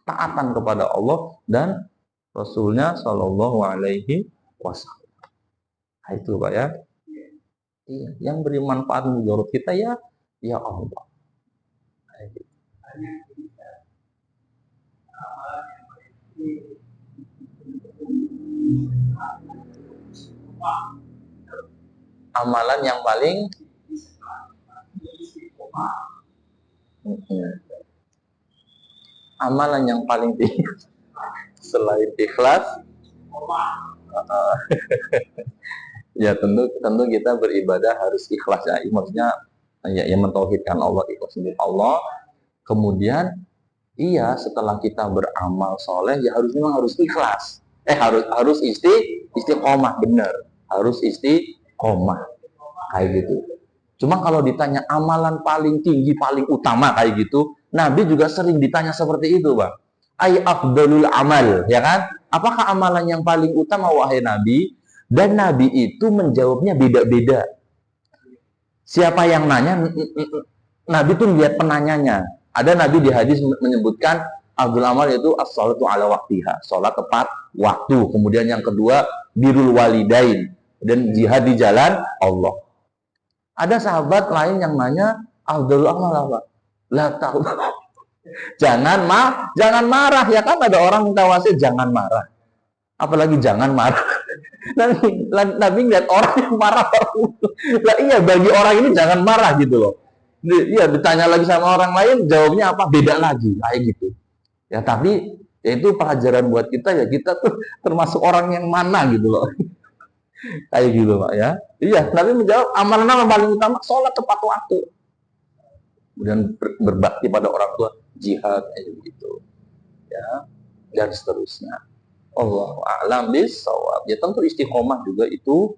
taatan kepada Allah dan Rasulnya Shallallahu Alaihi Wasallam. Nah, itu Pak ya. Iya, yang beri manfaat menurut kita ya Allah. Amalan yang paling amalan yang paling tinggi selain ikhlas, ya tentu kita beribadah harus ikhlas ya, maksudnya ya mentauhidkan Allah, ikhlas untuk Allah. Kemudian iya, setelah kita beramal soleh ya memang harus ikhlas, harus istiqomah, benar, harus istiqomah kayak gitu. Cuma kalau ditanya amalan paling tinggi, paling utama kayak gitu, Nabi juga sering ditanya seperti itu, Bang. Ay afdalul amal, ya kan? Apakah amalan yang paling utama wahai Nabi? Dan Nabi itu menjawabnya beda-beda. Siapa yang nanya, Nabi tuh lihat penanyanya. Ada Nabi di hadis menyebutkan Abdul amal itu as-sholatu ala waktiha, sholat tepat waktu. Kemudian yang kedua birrul walidain, dan jihad di jalan Allah. Ada sahabat lain yang nanya, Abdul amal apa? Lah tahu. Jangan marah ya kan, ada orang minta wasiat jangan marah. Apalagi jangan marah. Nabi ngeliat orang yang marah. Lah iya, bagi orang ini jangan marah gitu loh. Iya, ditanya lagi sama orang lain, jawabnya apa? Beda lagi, kayak gitu. Ya tapi ya itu pelajaran buat kita ya, kita tuh termasuk orang yang mana gitu loh. Kayak gitu Pak ya. Iya, Nabi menjawab amalan yang paling utama sholat tepat waktu. Kemudian berbakti pada orang tua, jihad kayak gitu. Ya, dan seterusnya. Allahu a'lam bishawab. Ya tentu istiqomah juga itu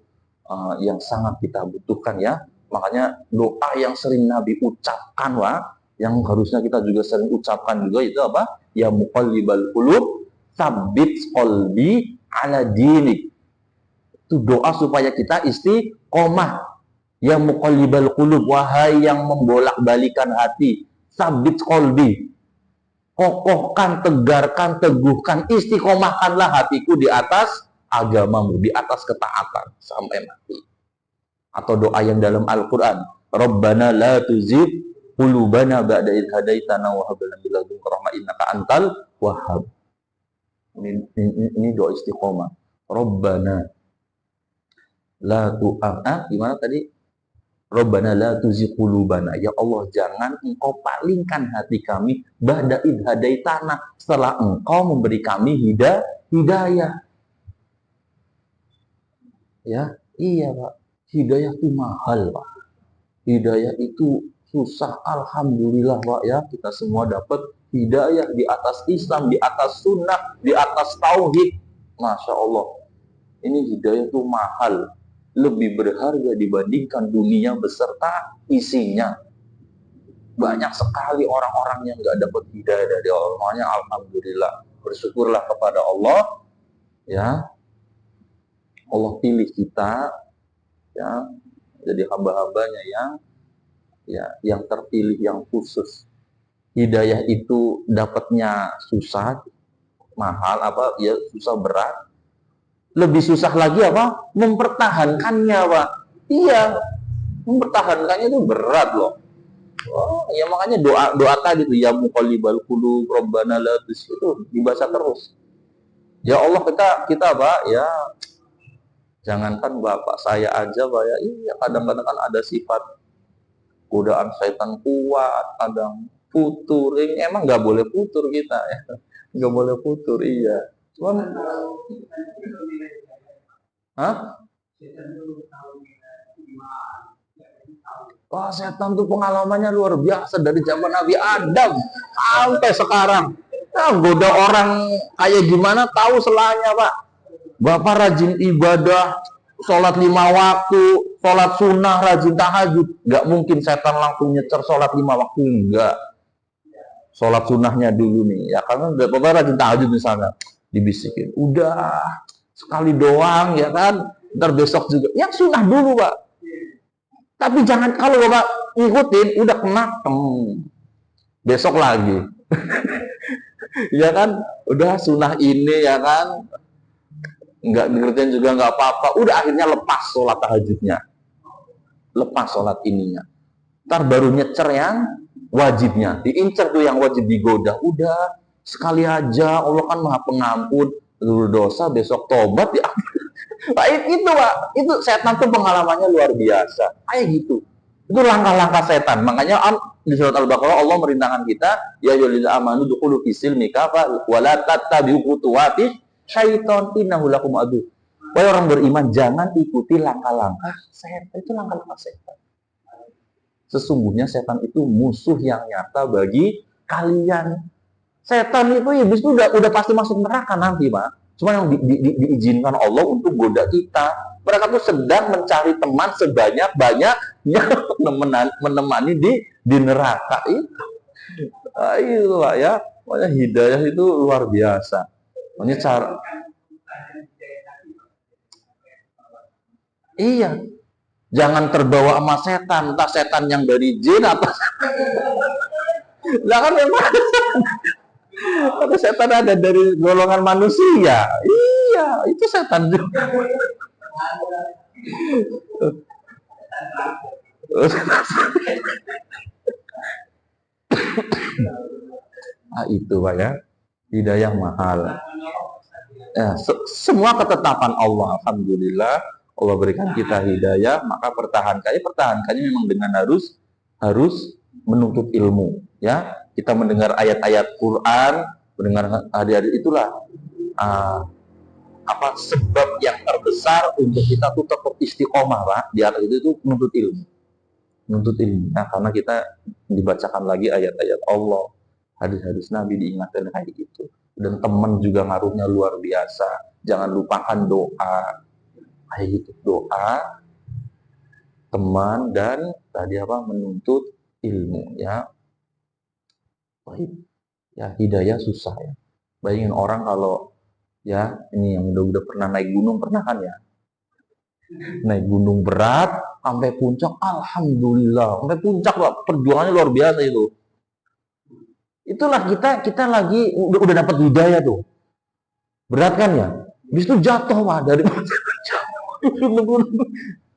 yang sangat kita butuhkan ya. Makanya doa yang sering Nabi ucapkan yang harusnya kita juga sering ucapkan juga itu apa? Ya muqallibal qulub, tsabbit qalbi ala dinik. Itu doa supaya kita istiqomah. Ya muqallibal qulub, wahai yang membolak-balikan hati, tsabbit qalbi. Kokohkan, tegarkan, teguhkan, istiqomahkanlah hatiku di atas agamamu, di atas ketaatan sampai mati. Atau doa yang dalam Al-Quran, Rabbana la tuzigh qulubana ba'da idh hadaitana wa hab lana min ladunka rahmah innaka antal wahhab. Ini doa istiqomah. Rabbana la gimana tadi? Rabbana la tuzigh qulubana. Ya Allah, jangan engkau palingkan hati kami ba'da idh hadaitana, setelah engkau memberi kami hidayah. Ya, iya Pak. Hidayah itu mahal Pak. Hidayah itu susah. Alhamdulillah Pak ya, kita semua dapat hidayah di atas Islam, di atas sunnah, di atas tauhid. Masya Allah. Ini hidayah itu mahal, lebih berharga dibandingkan dunia beserta isinya. Banyak sekali orang-orang yang nggak dapat hidayah dari Allah. Makanya alhamdulillah, bersyukurlah kepada Allah ya. Allah pilih kita ya jadi hamba-hambanya yang terpilih, yang khusus. Hidayah itu dapatnya susah, mahal apa ya, susah berat. Lebih susah lagi apa? Mempertahankannya Pak. Iya, mempertahankannya itu berat loh. Oh, ya makanya doa tadi itu ya muqallibal qulub rabbana la tuzigh itu dibaca terus. Ya Allah, kita Pak ya, jangankan Bapak, saya aja Pak ya, iya kadang-kadang kan ada sifat godaan setan kuat, kadang futur. Emang nggak boleh futur kita ya, nggak boleh futur iya. Cuman, wah setan tuh pengalamannya luar biasa dari zaman Nabi Adam sampai sekarang. Nah, goda orang kayak gimana tahu selanya Pak. Bapak rajin ibadah, sholat 5 waktu, sholat sunnah, rajin tahajud. Nggak mungkin setan langsung nyecer sholat 5 waktu, enggak. Sholat sunnahnya dulu nih, ya karena Bapak rajin tahajud misalnya, dibisikin, udah sekali doang ya kan, ntar besok juga. Yang sunnah dulu Pak. Tapi jangan, kalau Bapak ngikutin, udah kena, besok lagi. Ya kan, udah sunnah ini ya kan, nggak dikerjain juga nggak apa-apa, udah akhirnya lepas sholat tahajudnya, lepas sholat ininya, ntar baru nyecer yang wajibnya, diincer tuh yang wajib digoda, udah sekali aja, Allah kan maha pengampun, dulu dosa besok tobat ya. Pak, itu Pak, itu setan tuh pengalamannya luar biasa, kayak gitu. Itu langkah-langkah setan. Makanya di surat Al-Baqarah Allah merintahkan kita, ya ayyuhallazina amanu dukhulu fis-silmi kafah wa la tattabi'u khutuwati syaiton innahu lakum adu. Wahai orang beriman, jangan ikuti langkah-langkah setan. Itu langkah-langkah setan. Sesungguhnya setan itu musuh yang nyata bagi kalian. Setan itu ya itu udah pasti masuk neraka nanti Pak. Cuma yang diizinkan Allah untuk goda kita. Mereka tuh sedang mencari teman sebanyak-banyaknya menemani di neraka itu. Itu Pak ya. Pokoknya hidayah itu luar biasa. Pokoknya cara. Iya. Jangan terbawa sama setan, entah setan yang dari jin atau Lah kan memang ada setan ada dari golongan manusia. Iya, itu setan juga. Nah, itu Pak ya, hidayah mahal. Ya, semua ketetapan Allah, alhamdulillah, Allah berikan kita hidayah, maka pertahankannya memang dengan harus menuntut ilmu, ya. Kita mendengar ayat-ayat Quran, mendengar hadis itulah sebab yang terbesar untuk kita tuh tetap istiqomah, Pak. Di atas itu menuntut ilmu. Nah, karena kita dibacakan lagi ayat-ayat Allah, hadis-hadis Nabi diingatkan kayak gitu. Dan teman juga ngaruhnya luar biasa. Jangan lupakan doa, kayak gitu, doa, teman, dan tadi menuntut ilmu, ya. Baik, ya, hidayah susah ya. Bayangin orang kalau ya ini yang udah pernah naik gunung, pernah kan ya? Naik gunung berat sampai puncak, alhamdulillah, sampai puncak Pak, perjuangannya luar biasa itu. Itulah kita lagi udah dapat hidayah tuh. Berat kan ya? Habis itu jatuh Pak, dari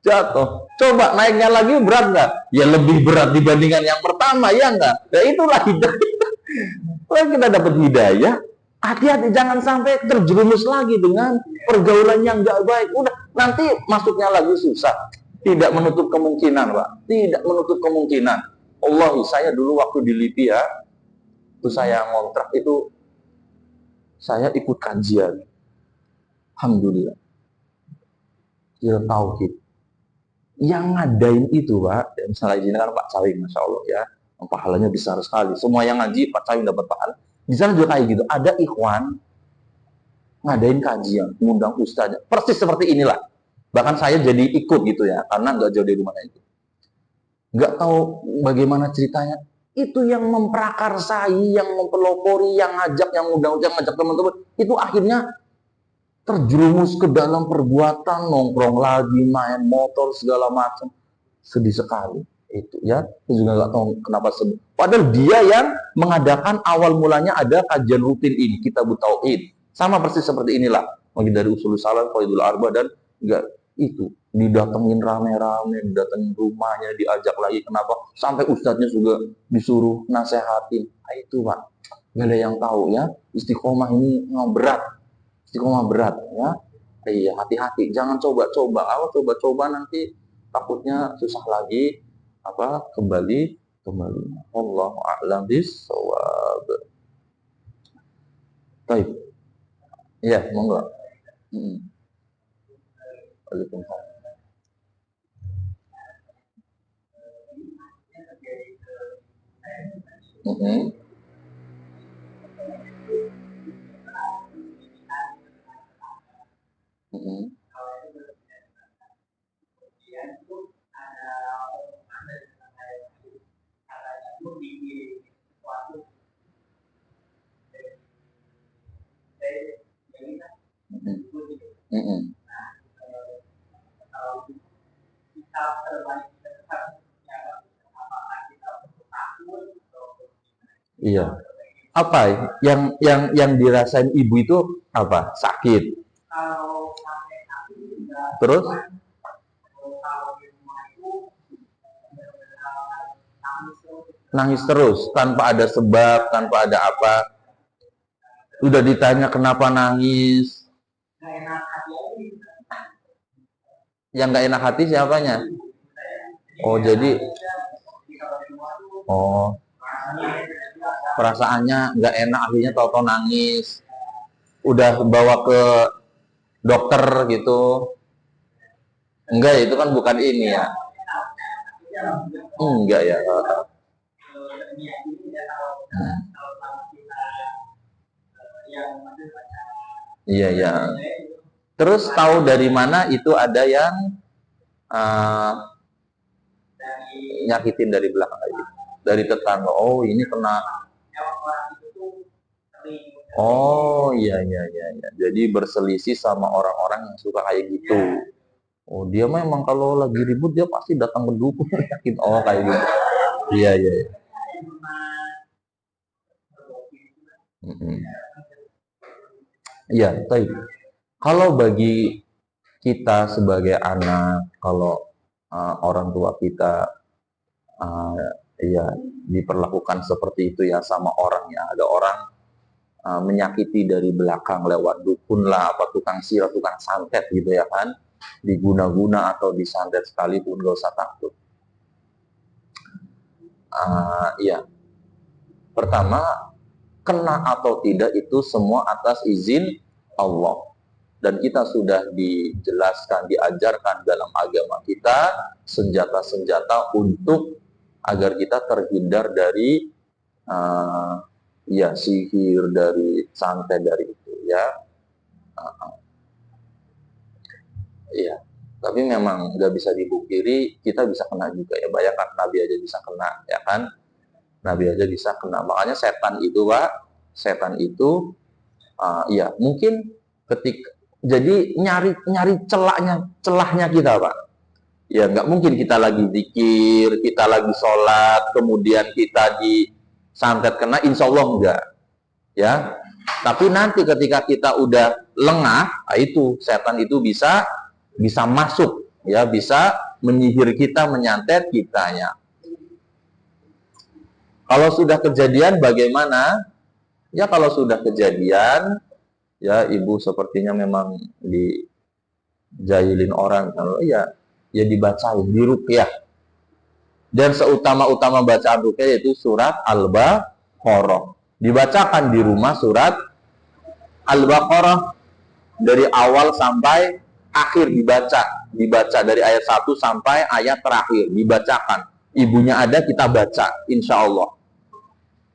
jatuh. Coba naiknya lagi berat nggak? Ya lebih berat dibandingkan yang pertama, ya nggak? Ya itulah hidayah. Kalau kita dapat hidayah, hati-hati jangan sampai terjerumus lagi dengan pergaulan yang nggak baik. Udah nanti masuknya lagi susah. Tidak menutup kemungkinan, Pak. Tidak menutup kemungkinan. Allah, saya dulu waktu di Libya, itu saya ngontrak itu, saya ikut kajian. Alhamdulillah. Ilmu tauhid. Yang ngadain itu, Pak, ya, misalnya di sini kan Pak Cawing, Masya Allah ya, pahalanya besar sekali. Semua yang ngaji Pak Cawing dapat pahala. Di sana juga kayak gitu. Ada ikhwan ngadain kajian, ngundang ustaznya. Persis seperti inilah. Bahkan saya jadi ikut gitu ya, karena nggak jauh dari rumah itu. Nggak tahu bagaimana ceritanya. Itu yang memprakarsai, yang mempelopori, yang ngajak, yang ngajak teman-teman. Itu akhirnya terjerumus ke dalam perbuatan, nongkrong lagi, main motor, segala macam. Sedih sekali. Itu ya, itu juga nggak tahu kenapa sedih. Padahal dia yang mengadakan awal mulanya ada kajian rutin ini, Kitabut Tauhid. Sama persis seperti inilah. Bagi dari Ushul Salam, Qaidul Arba, dan enggak itu didatengin rame-rame, didatengin rumahnya, diajak lagi. Kenapa? Sampai ustadznya juga disuruh nasehatin. Nah, itu Pak, nggak ada yang tahu ya. Istiqomah ini berat, istiqomah berat ya. Iya, hati-hati, jangan coba-coba. Awal coba-coba nanti takutnya susah lagi. Kembali. Allahu a'lam bis-shawab. Baik. Iya, monggo. Waalaikumsalam. Iya. Apa yang dirasain ibu itu apa? Sakit. Terus nangis terus tanpa ada sebab, tanpa ada apa. Udah ditanya kenapa nangis. Yang nggak enak hati siapanya? Oh, jadi perasaannya nggak enak, akhirnya tau-tau nangis. Udah bawa ke dokter gitu. Enggak, itu kan bukan ini ya. Enggak ya. Iya, ya. Terus tahu dari mana itu ada yang nyakitin dari belakang lagi, dari tetangga. Oh, ini kena. Oh, iya. Jadi berselisih sama orang-orang yang suka kayak gitu. Oh, dia memang kalau lagi ribut dia pasti datang ke dukun yakin. Oh, kayak gitu. Iya. Iya, baik. Kalau bagi kita sebagai anak, kalau orang tua kita ya diperlakukan seperti itu ya sama orangnya, ada orang menyakiti dari belakang lewat dukun lah, apa tukang sihir, tukang santet gitu ya kan, diguna-guna atau disantet sekalipun gak usah takut. Iya, pertama kena atau tidak itu semua atas izin Allah. Dan kita sudah dijelaskan, diajarkan dalam agama kita senjata-senjata untuk agar kita terhindar dari ya sihir, dari santet, dari itu ya. Iya. Tapi memang nggak bisa dipungkiri kita bisa kena juga ya. Bayangkan Nabi aja bisa kena ya kan. Nabi aja bisa kena. Makanya setan itu Pak, setan itu ya mungkin ketika jadi nyari celahnya kita Pak. Ya nggak mungkin kita lagi zikir, kita lagi sholat, kemudian kita disantet kena, insya Allah enggak. Ya, tapi nanti ketika kita udah lengah, itu setan itu bisa masuk, ya bisa menyihir kita, menyantet kitanya. Kalau sudah kejadian bagaimana? Ya kalau sudah kejadian, ya ibu sepertinya memang dijailin orang, kalau ya dibacain, diruqyah. Dan seutama-utama bacaan ruqyah yaitu surat Al-Baqarah. Dibacakan di rumah surat Al-Baqarah dari awal sampai akhir, dibaca dari ayat 1 sampai ayat terakhir, dibacakan. Ibunya ada, kita baca, insya Allah.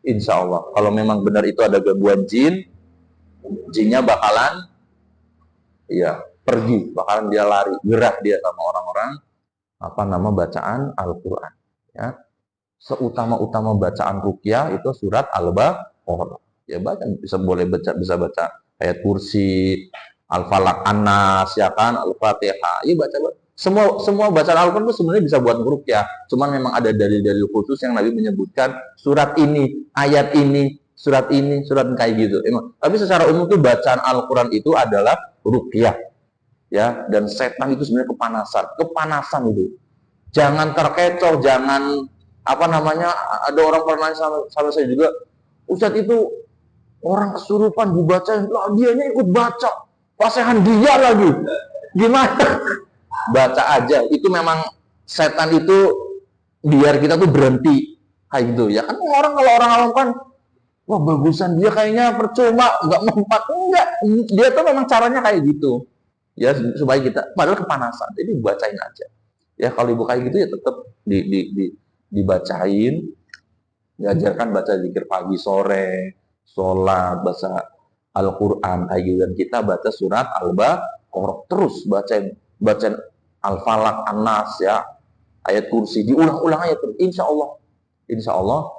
Insya Allah. Kalau memang benar itu ada gangguan jin, jinnya bakalan ya pergi, bakalan dia lari, gerah dia sama orang-orang bacaan Al-Quran. Ya. Seutama-utama bacaan ruqyah itu surat Al-Baqarah. Ya baca, bisa baca ayat kursi, Al-Falaq, An-Nas, ya kan, Al-Fatihah. Ya baca. Semua bacaan Al-Quran itu sebenarnya bisa buat ruqyah. Cuman memang ada dalil-dalil khusus yang Nabi menyebutkan surat ini, ayat ini, surat kayak gitu. Emang. Tapi secara umum tuh bacaan Al-Quran itu adalah ruqyah. Ya, dan setan itu sebenarnya kepanasan itu. Jangan terkecoh, jangan ada orang pernah sama saya juga, Ustadz itu orang kesurupan dibacain, lah dianya ikut baca, pasehan dia lagi, gimana? Baca aja, itu memang setan itu biar kita tuh berhenti kayak gitu ya kan. Kalau orang awam kan, wah bagusan dia kayaknya percuma, nggak mempat, enggak, dia tuh memang caranya kayak gitu ya, supaya kita padahal kepanasan, jadi bacain aja ya. Kalau ibu kayak gitu ya tetap dibacain, diajarkan baca zikir pagi sore, sholat, baca Al-Quran kayak gitu. Dan kita baca surat Al-Baqarah terus, bacain Al-Falaq, An-Nas ya, ayat kursi, diulang-ulang ayat terus. Insya Allah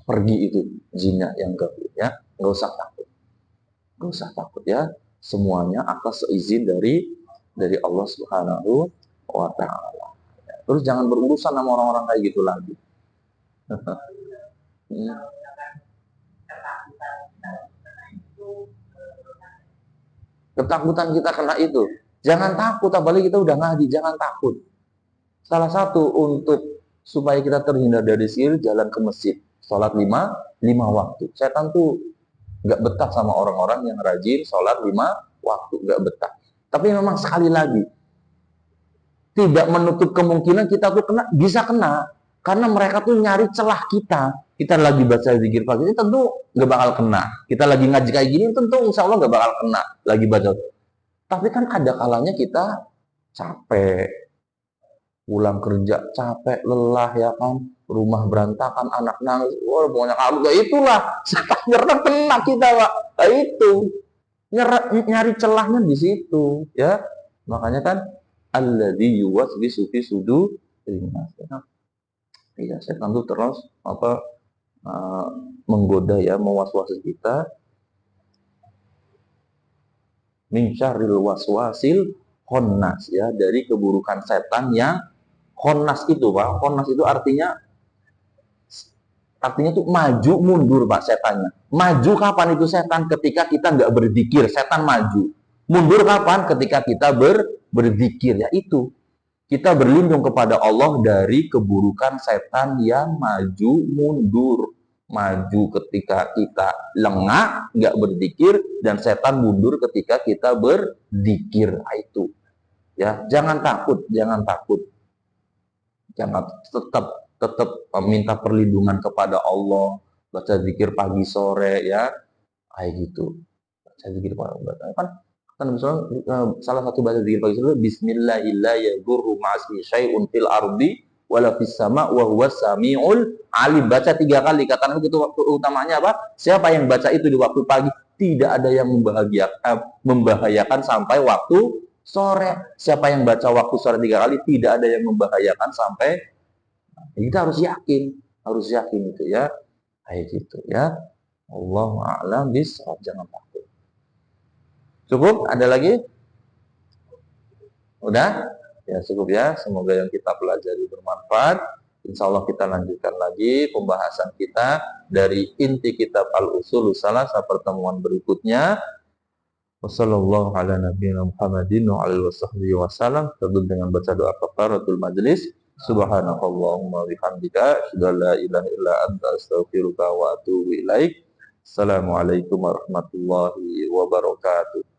pergi itu jinnya yang ganggu ya. Nggak usah takut ya. Semuanya atas seizin dari Allah Subhanahu wa Ta'ala. Terus jangan berurusan sama orang-orang kayak gitu lagi. Ketakutan kita kena itu, jangan takut. Apalagi kita udah ngaji, jangan takut. Salah satu untuk supaya kita terhindar dari sihir, jalan ke masjid, sholat 5 waktu. Setan tuh nggak betah sama orang-orang yang rajin sholat 5 waktu, nggak betah. Tapi memang sekali lagi, tidak menutup kemungkinan kita tuh bisa kena, karena mereka tuh nyari celah kita. Kita lagi baca zikir pagi, ini tentu nggak bakal kena. Kita lagi ngaji kayak gini, tentu insya Allah nggak bakal kena. Lagi baca. Tapi kan ada kalanya kita capek, pulang kerja capek, lelah ya kan, rumah berantakan, anak nangis, pokoknya ya itulah, setan nyerang kena kita Pak. Nah, itu nyari celahnya di situ ya. Makanya kan alladzi yuwaswisu fi sudurin nas. Iya, setan itu terus menggoda ya, mewaswasi kita. Min syarril waswasil khannas ya, dari keburukan setan yang khannas itu Pak. Khannas itu artinya Artinya tuh maju mundur Pak setannya. Maju kapan itu setan? Ketika kita nggak berzikir, setan maju. Mundur kapan? Ketika kita berzikir. Ya itu. Kita berlindung kepada Allah dari keburukan setan yang maju mundur. Maju ketika kita lengah, nggak berzikir, dan setan mundur ketika kita berzikir. Nah, itu. Ya, jangan takut, jangan takut. Jangan tetap minta perlindungan kepada Allah, baca zikir pagi sore ya, kayak gitu. Baca zikir pagi kan misalnya salah satu baca zikir pagi sore Bismillahirrahmanirrahim ma'asmi syai'un fil ardi wala fis sama wa huwas samiul alim. Baca 3 kali. Kata Nabi itu waktu utamanya apa? Siapa yang baca itu di waktu pagi tidak ada yang membahayakan sampai waktu sore. Siapa yang baca waktu sore 3 kali tidak ada yang membahayakan sampai. Kita harus yakin itu ya. Kayak gitu ya. Allahu a'lam bishawab. Jangan takut. Cukup? Ada lagi? Udah? Ya cukup ya. Semoga yang kita pelajari bermanfaat. Insya Allah kita lanjutkan lagi pembahasan kita dari inti kitab Al-Usulus Salasah pertemuan berikutnya. Wassallallahu ala nabiyina Muhammadin wa alihi wasahbihi wasallam. Tutup dengan baca doa kafaratul majlis. Subhanakallahumma bihamdika asyhadu an la ilaha illa anta astaghfiruka wa atubu ilaik. Assalamualaikum warahmatullahi wabarakatuh.